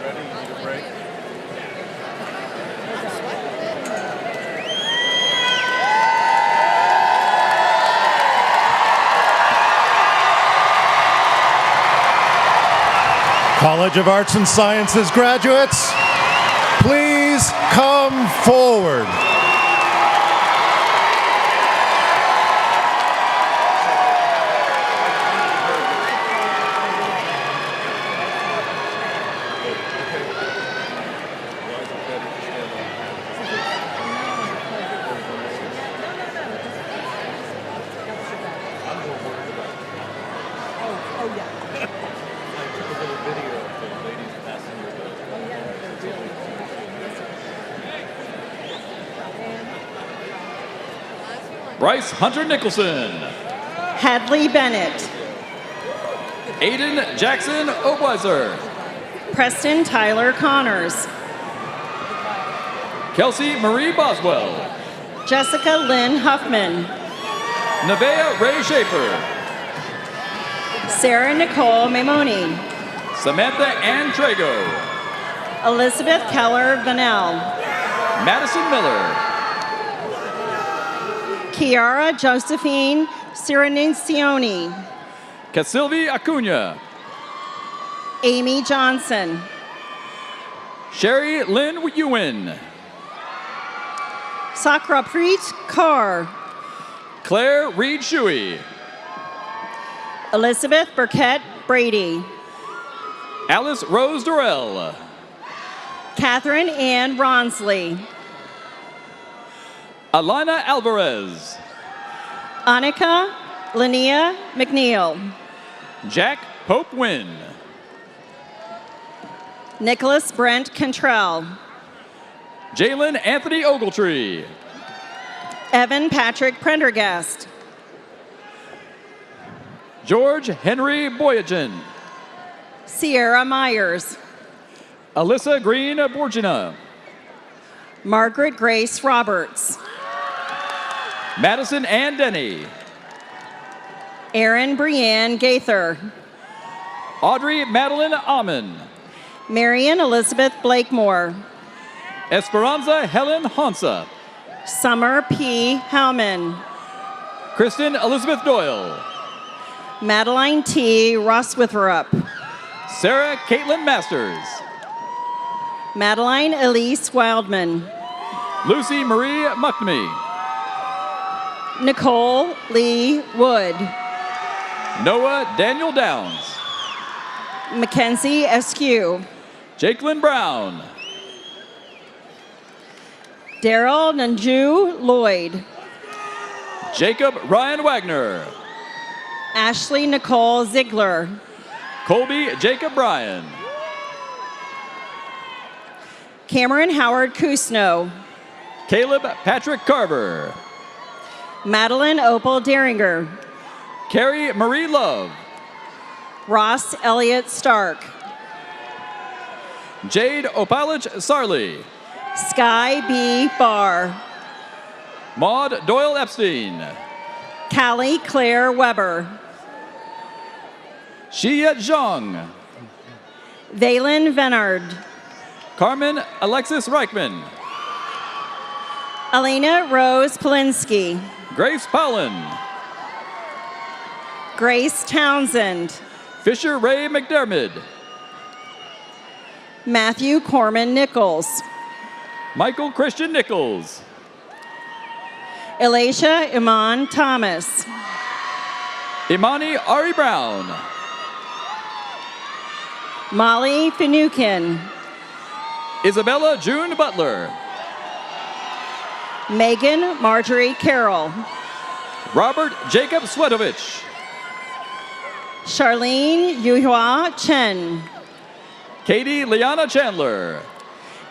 Ready? You need a break? College of Arts and Sciences graduates, please come forward. Bryce Hunter Nicholson. Hadley Bennett. Aiden Jackson Obweiser. Preston Tyler Connors. Kelsey Marie Boswell. Jessica Lynn Huffman. Nevaeh Ray Schaefer. Sarah Nicole Maimoni. Samantha Ann Trago. Elizabeth Keller Vanell. Madison Miller. Kiara Josephine Cirancioni. Casilvi Acuna. Amy Johnson. Sherry Lynn Ewan. Sakrapreet Kaur. Claire Reed Shuey. Elizabeth Burkett Brady. Alice Rose Durrell. Catherine Ann Ronsley. Alana Alvarez. Annika Linnea McNeil. Jack Pope Wynn. Nicholas Brent Cantrell. Jalen Anthony Ogletree. Evan Patrick Prendergast. George Henry Boyajan. Sierra Myers. Alyssa Green Borgina. Margaret Grace Roberts. Madison Ann Denny. Erin Brianne Gaither. Audrey Madeline Amon. Marion Elizabeth Blakemore. Esperanza Helen Hansa. Summer P. Howman. Kristen Elizabeth Doyle. Madeline T. Rosswitherup. Sarah Caitlin Masters. Madeline Elise Wildman. Lucy Marie Muckney. Nicole Lee Wood. Noah Daniel Downs. Mackenzie Eskew. Jakelyn Brown. Daryl Nanju Lloyd. Jacob Ryan Wagner. Ashley Nicole Ziegler. Colby Jacob Bryan. Cameron Howard Kusno. Caleb Patrick Carver. Madeline Opal Deringer. Carrie Marie Love. Ross Elliott Stark. Jade Opalich Sarley. Sky B. Barr. Maud Doyle Epstein. Callie Claire Weber. Xia Zhang. Valen Venard. Carmen Alexis Reichman. Elena Rose Polinsky. Grace Powlin. Grace Townsend. Fisher Ray McDermott. Matthew Corman Nichols. Michael Christian Nichols. Elisha Iman Thomas. Imani Ari Brown. Molly Finucane. Isabella June Butler. Megan Marjorie Carroll. Robert Jacob Swetovich. Charlene Yuhua Chen. Katie Liana Chandler.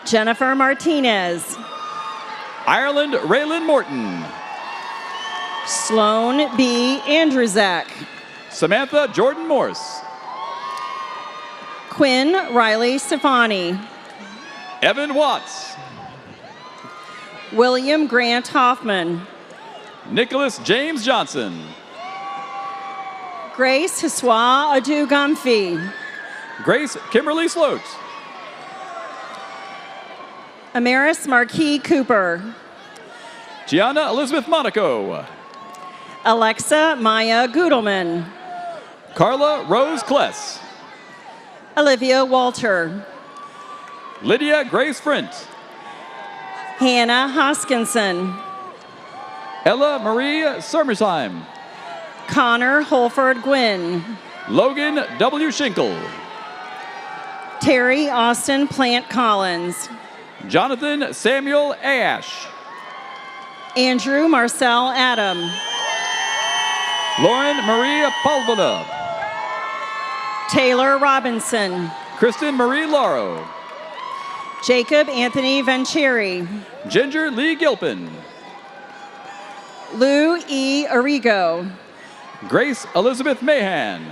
Jennifer Martinez. Ireland Raylan Morton. Sloan B. Andrewzak. Samantha Jordan Morse. Quinn Riley Stefani. Evan Watts. William Grant Hoffman. Nicholas James Johnson. Grace Hiswa Adu Gumfi. Grace Kimberly Sloat. Amaris Marquis Cooper. Gianna Elizabeth Monaco. Alexa Maya Gudelman. Carla Rose Kless. Olivia Walter. Lydia Grace Frint. Hannah Hoskinson. Ella Marie Summersheim. Connor Holford Gwynn. Logan W. Schinkel. Terry Austin Plant Collins. Jonathan Samuel Ash. Andrew Marcel Adam. Lauren Marie Palvana. Taylor Robinson. Kristen Marie Lauro. Jacob Anthony Vencheri. Ginger Lee Gilpin. Lou E. Arrigo. Grace Elizabeth Mahan.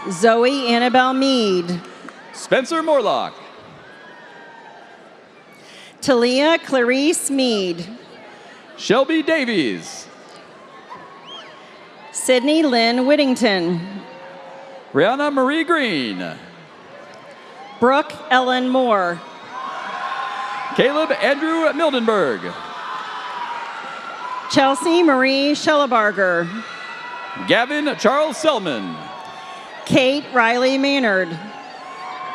Zoe Annabelle Mead. Spencer Morlock. Talia Clarice Mead. Shelby Davies. Sydney Lynn Whittington. Brianna Marie Green. Brooke Ellen Moore. Caleb Andrew Mildenberg. Chelsea Marie Schellebarger. Gavin Charles Selman. Kate Riley Maynard.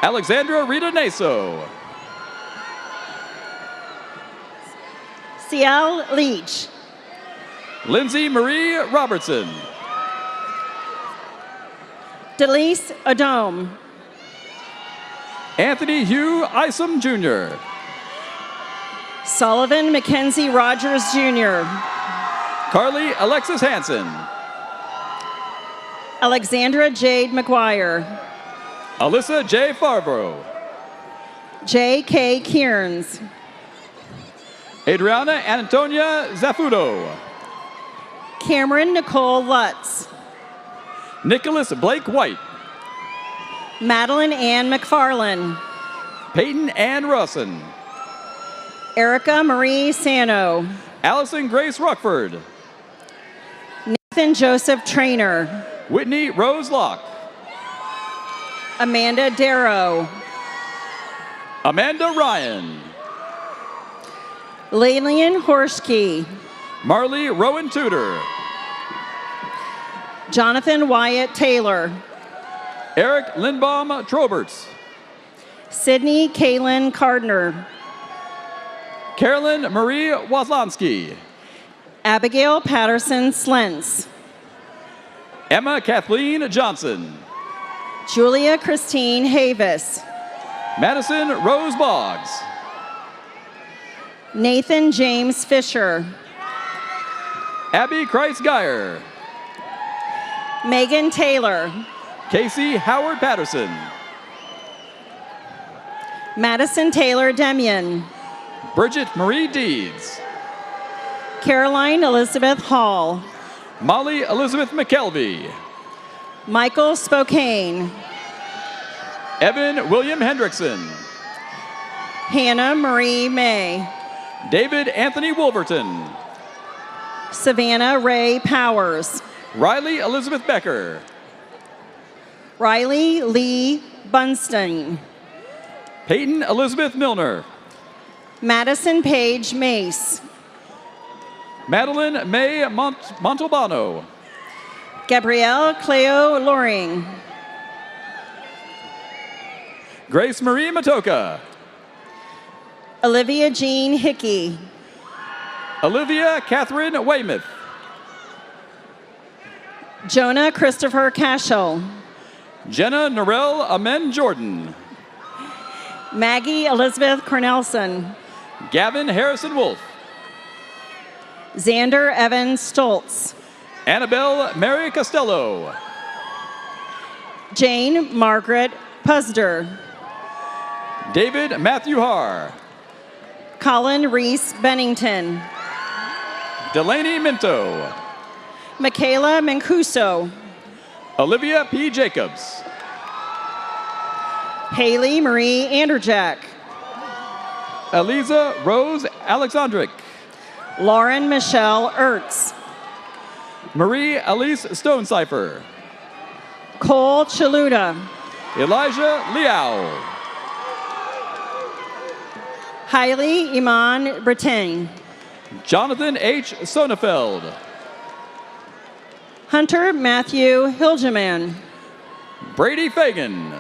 Alexandra Rita Naso. Ciel Leach. Lindsay Marie Robertson. Delise Adome. Anthony Hugh Isom Jr. Sullivan Mackenzie Rogers Jr. Carly Alexis Hansen. Alexandra Jade McGuire. Alyssa J. Farbro. J.K. Kearns. Adriana Antonia Zafudo. Cameron Nicole Lutz. Nicholas Blake White. Madeline Ann McFarlane. Peyton Ann Russin. Erica Marie Sano. Allison Grace Rockford. Nathan Joseph Trainer. Whitney Rose Locke. Amanda Darrow. Amanda Ryan. Lilian Horschke. Marley Rowan Tudor. Jonathan Wyatt Taylor. Eric Lindbaum Troberts. Sydney Kaylin Cardner. Carolyn Marie Waslansky. Abigail Patterson Slentz. Emma Kathleen Johnson. Julia Christine Havis. Madison Rose Boggs. Nathan James Fisher. Abby Christ Geyer. Megan Taylor. Casey Howard Patterson. Madison Taylor Demian. Bridget Marie Deeds. Caroline Elizabeth Hall. Molly Elizabeth McKelvey. Michael Spokane. Evan William Hendrickson. Hannah Marie May. David Anthony Wolverton. Savannah Ray Powers. Riley Elizabeth Becker. Riley Lee Bunstein. Peyton Elizabeth Milner. Madison Paige Mace. Madeline May Montalbano. Gabrielle Cleo Loring. Grace Marie Matoka. Olivia Jean Hickey. Olivia Catherine Weymouth. Jonah Christopher Cashel. Jenna Norell Amen Jordan. Maggie Elizabeth Cornelson. Gavin Harrison Wolf. Xander Evan Stoltz. Annabelle Mary Costello. Jane Margaret Pusder. David Matthew Haar. Colin Reese Bennington. Delaney Minto. Michaela Mancuso. Olivia P. Jacobs. Haley Marie Anderjack. Eliza Rose Alexandric. Lauren Michelle Ertz. Marie Elise Stonecipher. Cole Chaluta. Elijah Liao. Hailey Iman Bretain. Jonathan H. Sonnefeld. Hunter Matthew Hilgeman. Brady Fagan.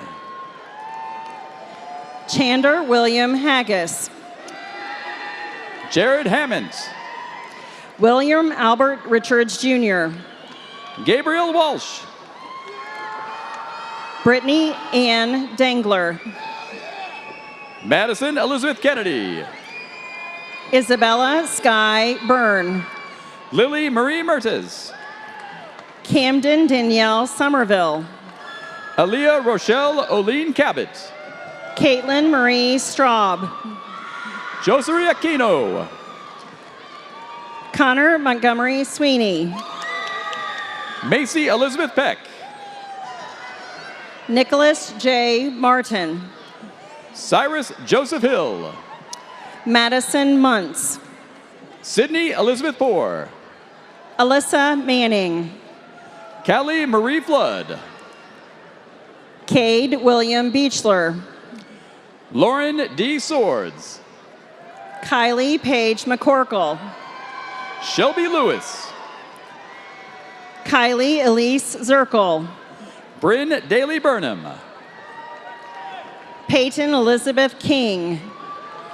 Chandler William Haggis. Jared Hammond. William Albert Richards Jr. Gabriel Walsh. Brittany Ann Dangler. Madison Elizabeth Kennedy. Isabella Sky Byrne. Lily Marie Mertes. Camden Danielle Somerville. Aaliyah Rochelle Oline Cabot. Caitlin Marie Straub. Josary Aquino. Connor Montgomery Sweeney. Macy Elizabeth Peck. Nicholas J. Martin. Cyrus Joseph Hill. Madison Muntz. Sydney Elizabeth Poore. Alyssa Manning. Callie Marie Flood. Cade William Beechler. Lauren D. Swords. Kylie Paige McCorkle. Shelby Lewis. Kylie Elise Zirkle. Bryn Daly Burnham. Peyton Elizabeth King.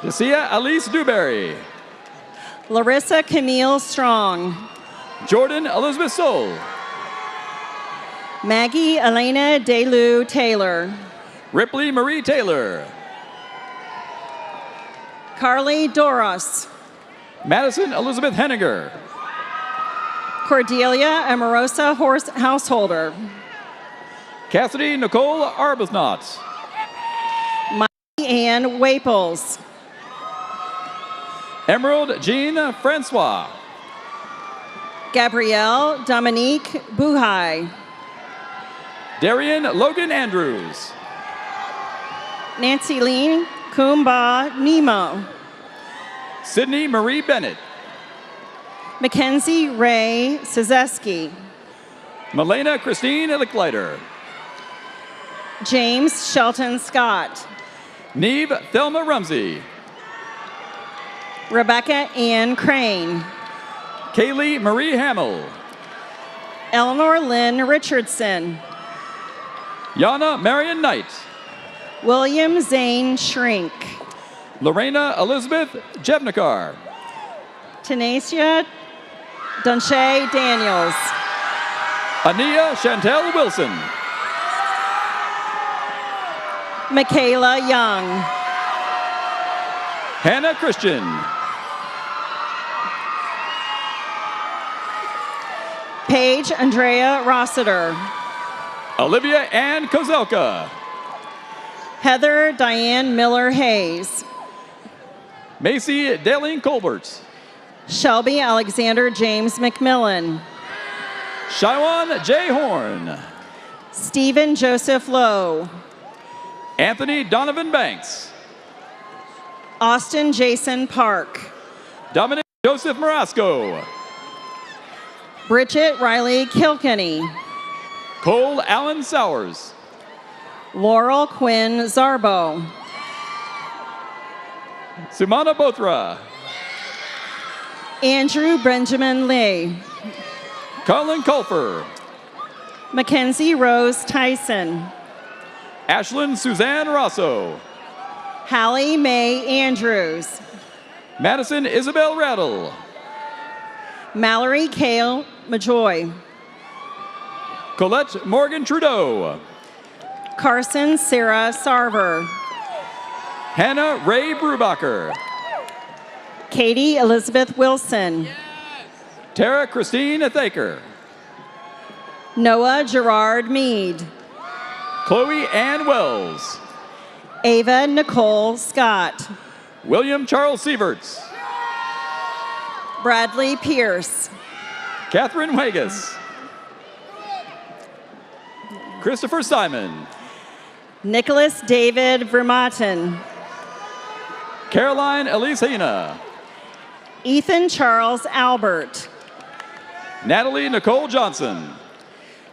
Dacia Alice Dewberry. Larissa Camille Strong. Jordan Elizabeth Soul. Maggie Elena DeLu Taylor. Ripley Marie Taylor. Carly Doros. Madison Elizabeth Henniger. Cordelia Amorosa Householder. Cassidy Nicole Arbuthnot. Mikey Ann Waples. Emerald Jean Francois. Gabrielle Dominique Buhai. Darian Logan Andrews. Nancy Lean Kumba Nemo. Sydney Marie Bennett. Mackenzie Ray Sizeski. Milena Christine Licklider. James Shelton Scott. Neve Thelma Rumsey. Rebecca Ann Crane. Kaylee Marie Hamill. Eleanor Lynn Richardson. Yana Marion Knight. William Zane Shrink. Lorena Elizabeth Jevnikar. Tenacia Dunshay Daniels. Ania Chantel Wilson. Michaela Young. Hannah Christian. Paige Andrea Rossiter. Olivia Ann Kozelka. Heather Diane Miller Hayes. Macy Daleen Colbert. Shelby Alexander James McMillan. Shaiwan J. Horn. Stephen Joseph Lowe. Anthony Donovan Banks. Austin Jason Park. Dominic Joseph Marasco. Bridget Riley Kilkenny. Cole Allen Sowers. Laurel Quinn Zarbo. Sumana Bothra. Andrew Benjamin Lee. Colin Culfer. Mackenzie Rose Tyson. Ashlyn Suzanne Rosso. Hallie Mae Andrews. Madison Isabel Rattle. Mallory Kale Majoy. Colette Morgan Trudeau. Carson Sarah Sarver. Hannah Ray Brubacher. Katie Elizabeth Wilson. Tara Christine Thaker. Noah Gerard Mead. Chloe Ann Wells. Ava Nicole Scott. William Charles Sieverts. Bradley Pierce. Catherine Wegas. Christopher Simon. Nicholas David Vermaten. Caroline Elise Hina. Ethan Charles Albert. Natalie Nicole Johnson.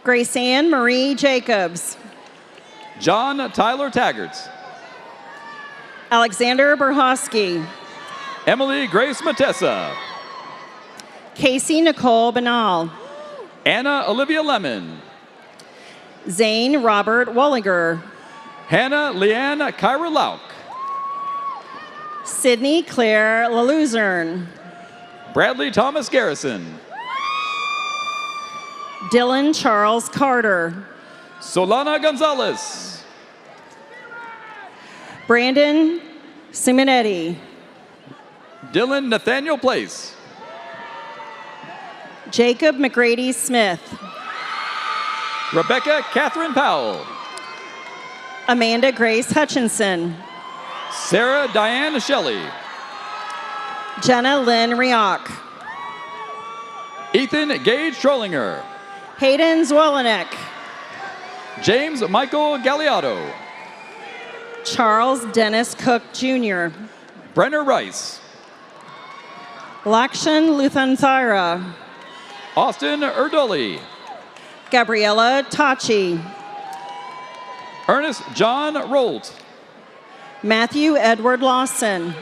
Grace Ann Marie Jacobs. John Tyler Taggart. Alexander Berhosky. Emily Grace Matessa. Casey Nicole Banal. Anna Olivia Lemon. Zane Robert Walliger. Hannah Leanne Kyra Lauk. Sydney Claire LaLuzerne. Bradley Thomas Garrison. Dylan Charles Carter. Solana Gonzalez. Brandon Simonetti. Dylan Nathaniel Place. Jacob McGrady Smith. Rebecca Catherine Powell. Amanda Grace Hutchinson. Sarah Diane Shelley. Jenna Lynn Rioch. Ethan Gage Trollinger. Hayden Zwolinek. James Michael Galliotto. Charles Dennis Cook Jr. Brenner Rice. Lakshan Luthanthira. Austin Erdoli. Gabriella Tachi. Ernest John Rolt. Matthew Edward Lawson.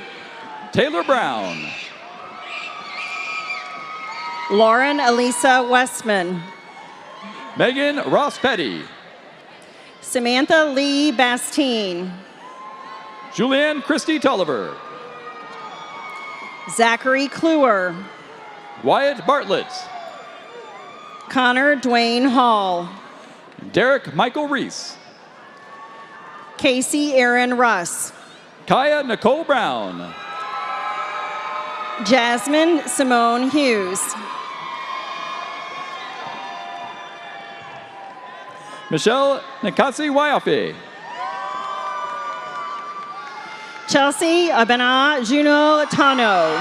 Taylor Brown. Lauren Elisa Westman. Megan Ross Petty. Samantha Lee Bastine. Julianne Christie Tolliver. Zachary Kluwer. Wyatt Bartlett. Connor Dwayne Hall. Derek Michael Reese. Casey Aaron Russ. Kaya Nicole Brown. Jasmine Simone Hughes. Michelle Nakasi Wyafe. Chelsea Abena Juno Tano.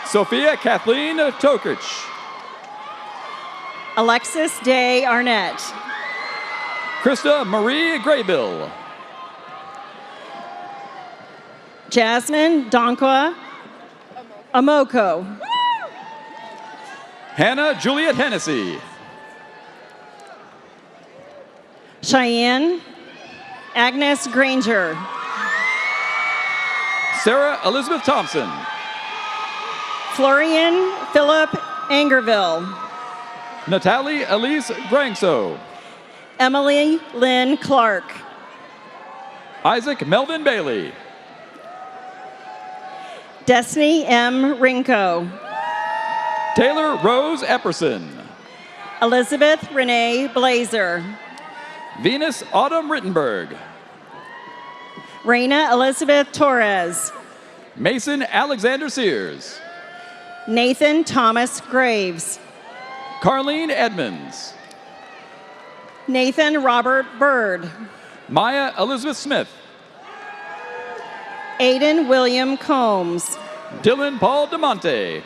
Sophia Kathleen Tokrich. Alexis Day Arnett. Krista Marie Graybill. Jasmine Donkwa Amoko. Hannah Juliet Hennessy. Cheyenne Agnes Granger. Sarah Elizabeth Thompson. Florian Philip Angerville. Natalie Elise Grangso. Emily Lynn Clark. Isaac Melvin Bailey. Destiny M. Rinko. Taylor Rose Epperson. Elizabeth Renee Blazer. Venus Autumn Rittenberg. Raina Elizabeth Torres. Mason Alexander Sears. Nathan Thomas Graves. Carlene Edmonds. Nathan Robert Bird. Maya Elizabeth Smith. Aiden William Combs. Dylan Paul DeMonte.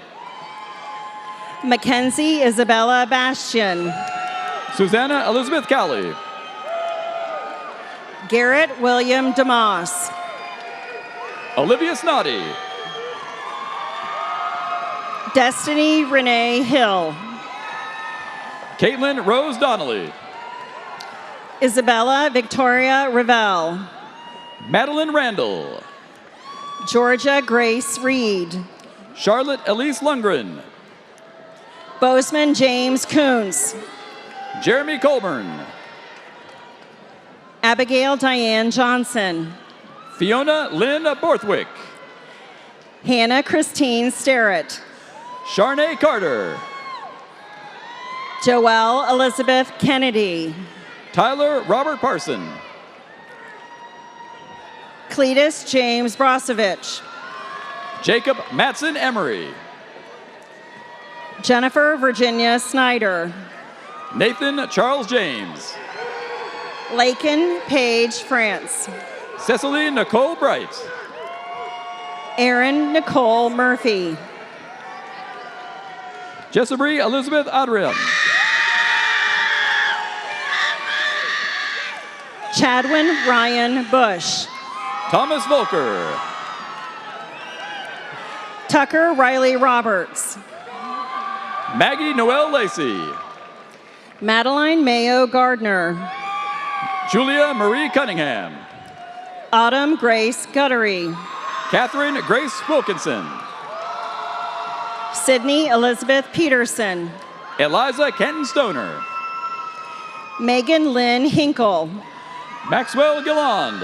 Mackenzie Isabella Bastian. Susanna Elizabeth Cowley. Garrett William DeMoss. Olivia Snoddy. Destiny Renee Hill. Caitlin Rose Donnelly. Isabella Victoria Ravel. Madeline Randall. Georgia Grace Reed. Charlotte Elise Lundgren. Bozeman James Coons. Jeremy Colburn. Abigail Diane Johnson. Fiona Lynn Borthwick. Hannah Christine Sterrett. Sharnay Carter. Joelle Elizabeth Kennedy. Tyler Robert Parson. Cletus James Brosovich. Jacob Matson Emery. Jennifer Virginia Snyder. Nathan Charles James. Lakin Paige France. Cecily Nicole Bright. Erin Nicole Murphy. Jessabri Elizabeth Adrian. Chadwin Ryan Bush. Thomas Volker. Tucker Riley Roberts. Maggie Noel Lacey. Madeline Mayo Gardner. Julia Marie Cunningham. Autumn Grace Guttery. Catherine Grace Wilkinson. Sydney Elizabeth Peterson. Eliza Kenton Stoner. Megan Lynn Hinkle. Maxwell Gilland.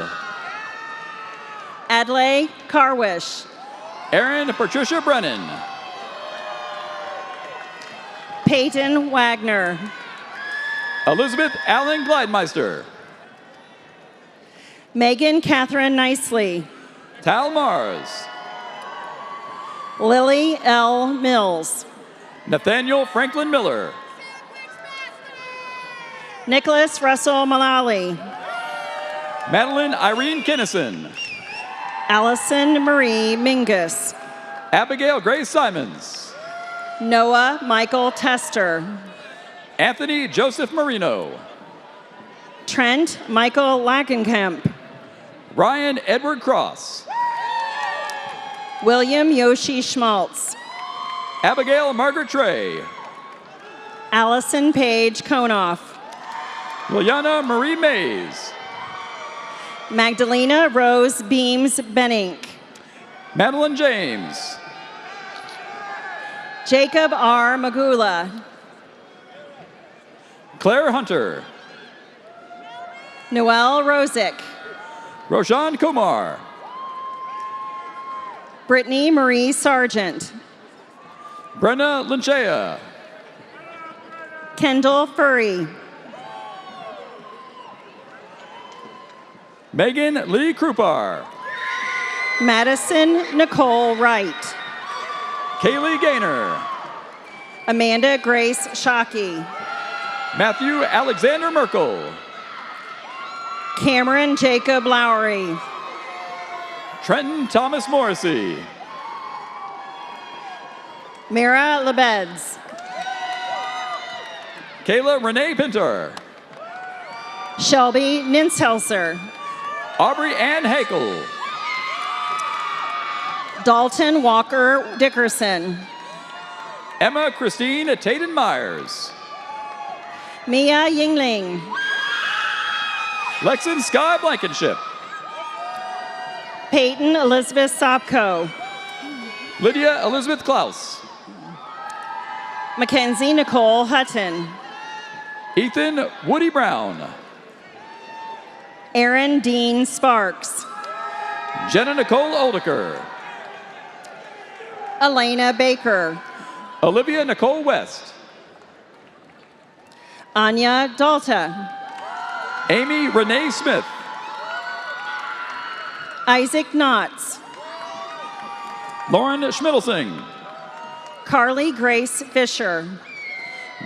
Adlai Carwish. Erin Patricia Brennan. Peyton Wagner. Elizabeth Allen Glidemeister. Megan Catherine Nicely. Tal Mars. Lily L. Mills. Nathaniel Franklin Miller. Nicholas Russell Mullally. Madeline Irene Kinnison. Allison Marie Mingus. Abigail Grace Simons. Noah Michael Tester. Anthony Joseph Marino. Trent Michael Lagenkamp. Ryan Edward Cross. William Yoshi Schmaltz. Abigail Margaret Trey. Allison Page Konoff. Liliana Marie Mays. Magdalena Rose Beams Benink. Madeline James. Jacob R. Magula. Claire Hunter. Noelle Rosick. Roshan Kumar. Brittany Marie Sargent. Brenna Linchea. Kendall Furry. Megan Lee Krupar. Madison Nicole Wright. Kaylee Gaynor. Amanda Grace Shockey. Matthew Alexander Merkel. Cameron Jacob Lowry. Trenton Thomas Morrissey. Mira Lebeds. Kayla Renee Pinter. Shelby Ninselser. Aubrey Ann Hakel. Dalton Walker Dickerson. Emma Christine Taden Myers. Mia Yingling. Lexon Sky Blankenship. Peyton Elizabeth Sopko. Lydia Elizabeth Klaus. Mackenzie Nicole Hutton. Ethan Woody Brown. Aaron Dean Sparks. Jenna Nicole Oldeker. Elena Baker. Olivia Nicole West. Anya Dalta. Amy Renee Smith. Isaac Knotts. Lauren Schmiddelsing. Carly Grace Fisher.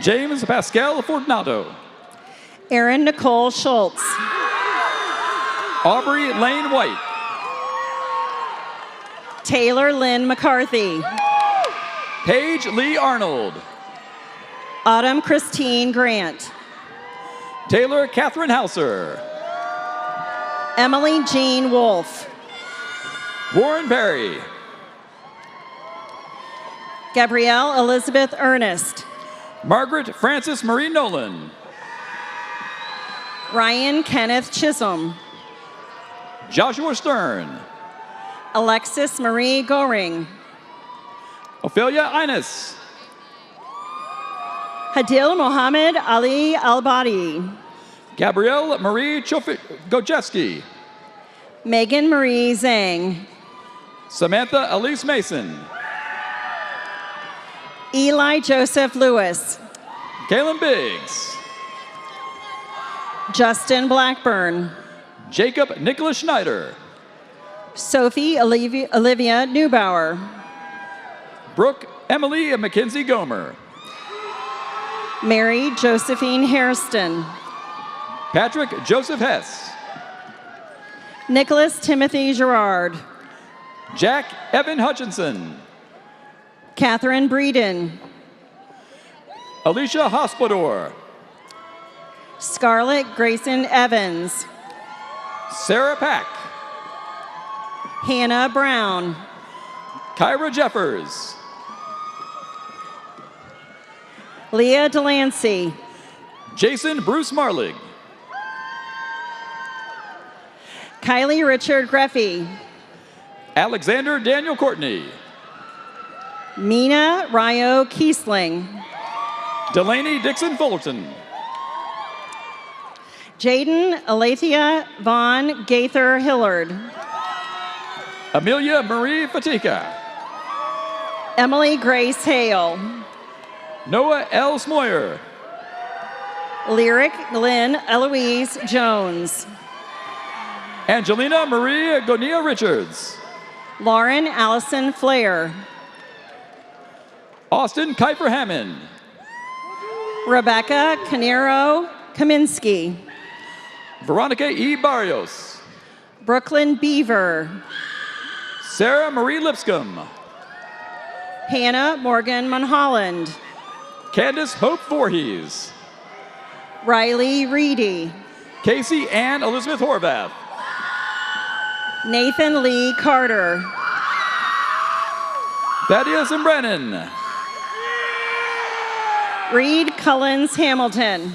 James Pascal Fortunato. Erin Nicole Schultz. Aubrey Lane White. Taylor Lynn McCarthy. Paige Lee Arnold. Autumn Christine Grant. Taylor Catherine Hauser. Emily Jean Wolfe. Warren Perry. Gabrielle Elizabeth Ernest. Margaret Frances Marie Nolan. Ryan Kenneth Chisholm. Joshua Stern. Alexis Marie Goring. Ophelia Ines. Hadil Mohammed Ali Albadi. Gabrielle Marie Gojewski. Megan Marie Zhang. Samantha Elise Mason. Eli Joseph Lewis. Kaylin Biggs. Justin Blackburn. Jacob Nicholas Schneider. Sophie Olivia Neubauer. Brooke Emily McKenzie Gomer. Mary Josephine Hairston. Patrick Joseph Hess. Nicholas Timothy Gerard. Jack Evan Hutchinson. Catherine Breeden. Alicia Hospodor. Scarlett Grayson Evans. Sarah Pack. Hannah Brown. Kyra Jeffers. Leah Delancey. Jason Bruce Marlig. Kylie Richard Greffy. Alexander Daniel Courtney. Mina Ryo Kiesling. Delaney Dixon Fullerton. Jaden Alethea Vaughn Gaither Hillard. Amelia Marie Fatika. Emily Grace Hale. Noah L. Smoyer. Lyric Lynn Eloise Jones. Angelina Marie Gonia Richards. Lauren Allison Flair. Austin Kiefer Hammond. Rebecca Canero Kaminsky. Veronica E. Barrios. Brooklyn Beaver. Sarah Marie Lipscomb. Hannah Morgan Mulholland. Candace Hope Voorhees. Riley Reedy. Casey Ann Elizabeth Horvath. Nathan Lee Carter. Thaddeus and Brennan. Reed Cullens Hamilton.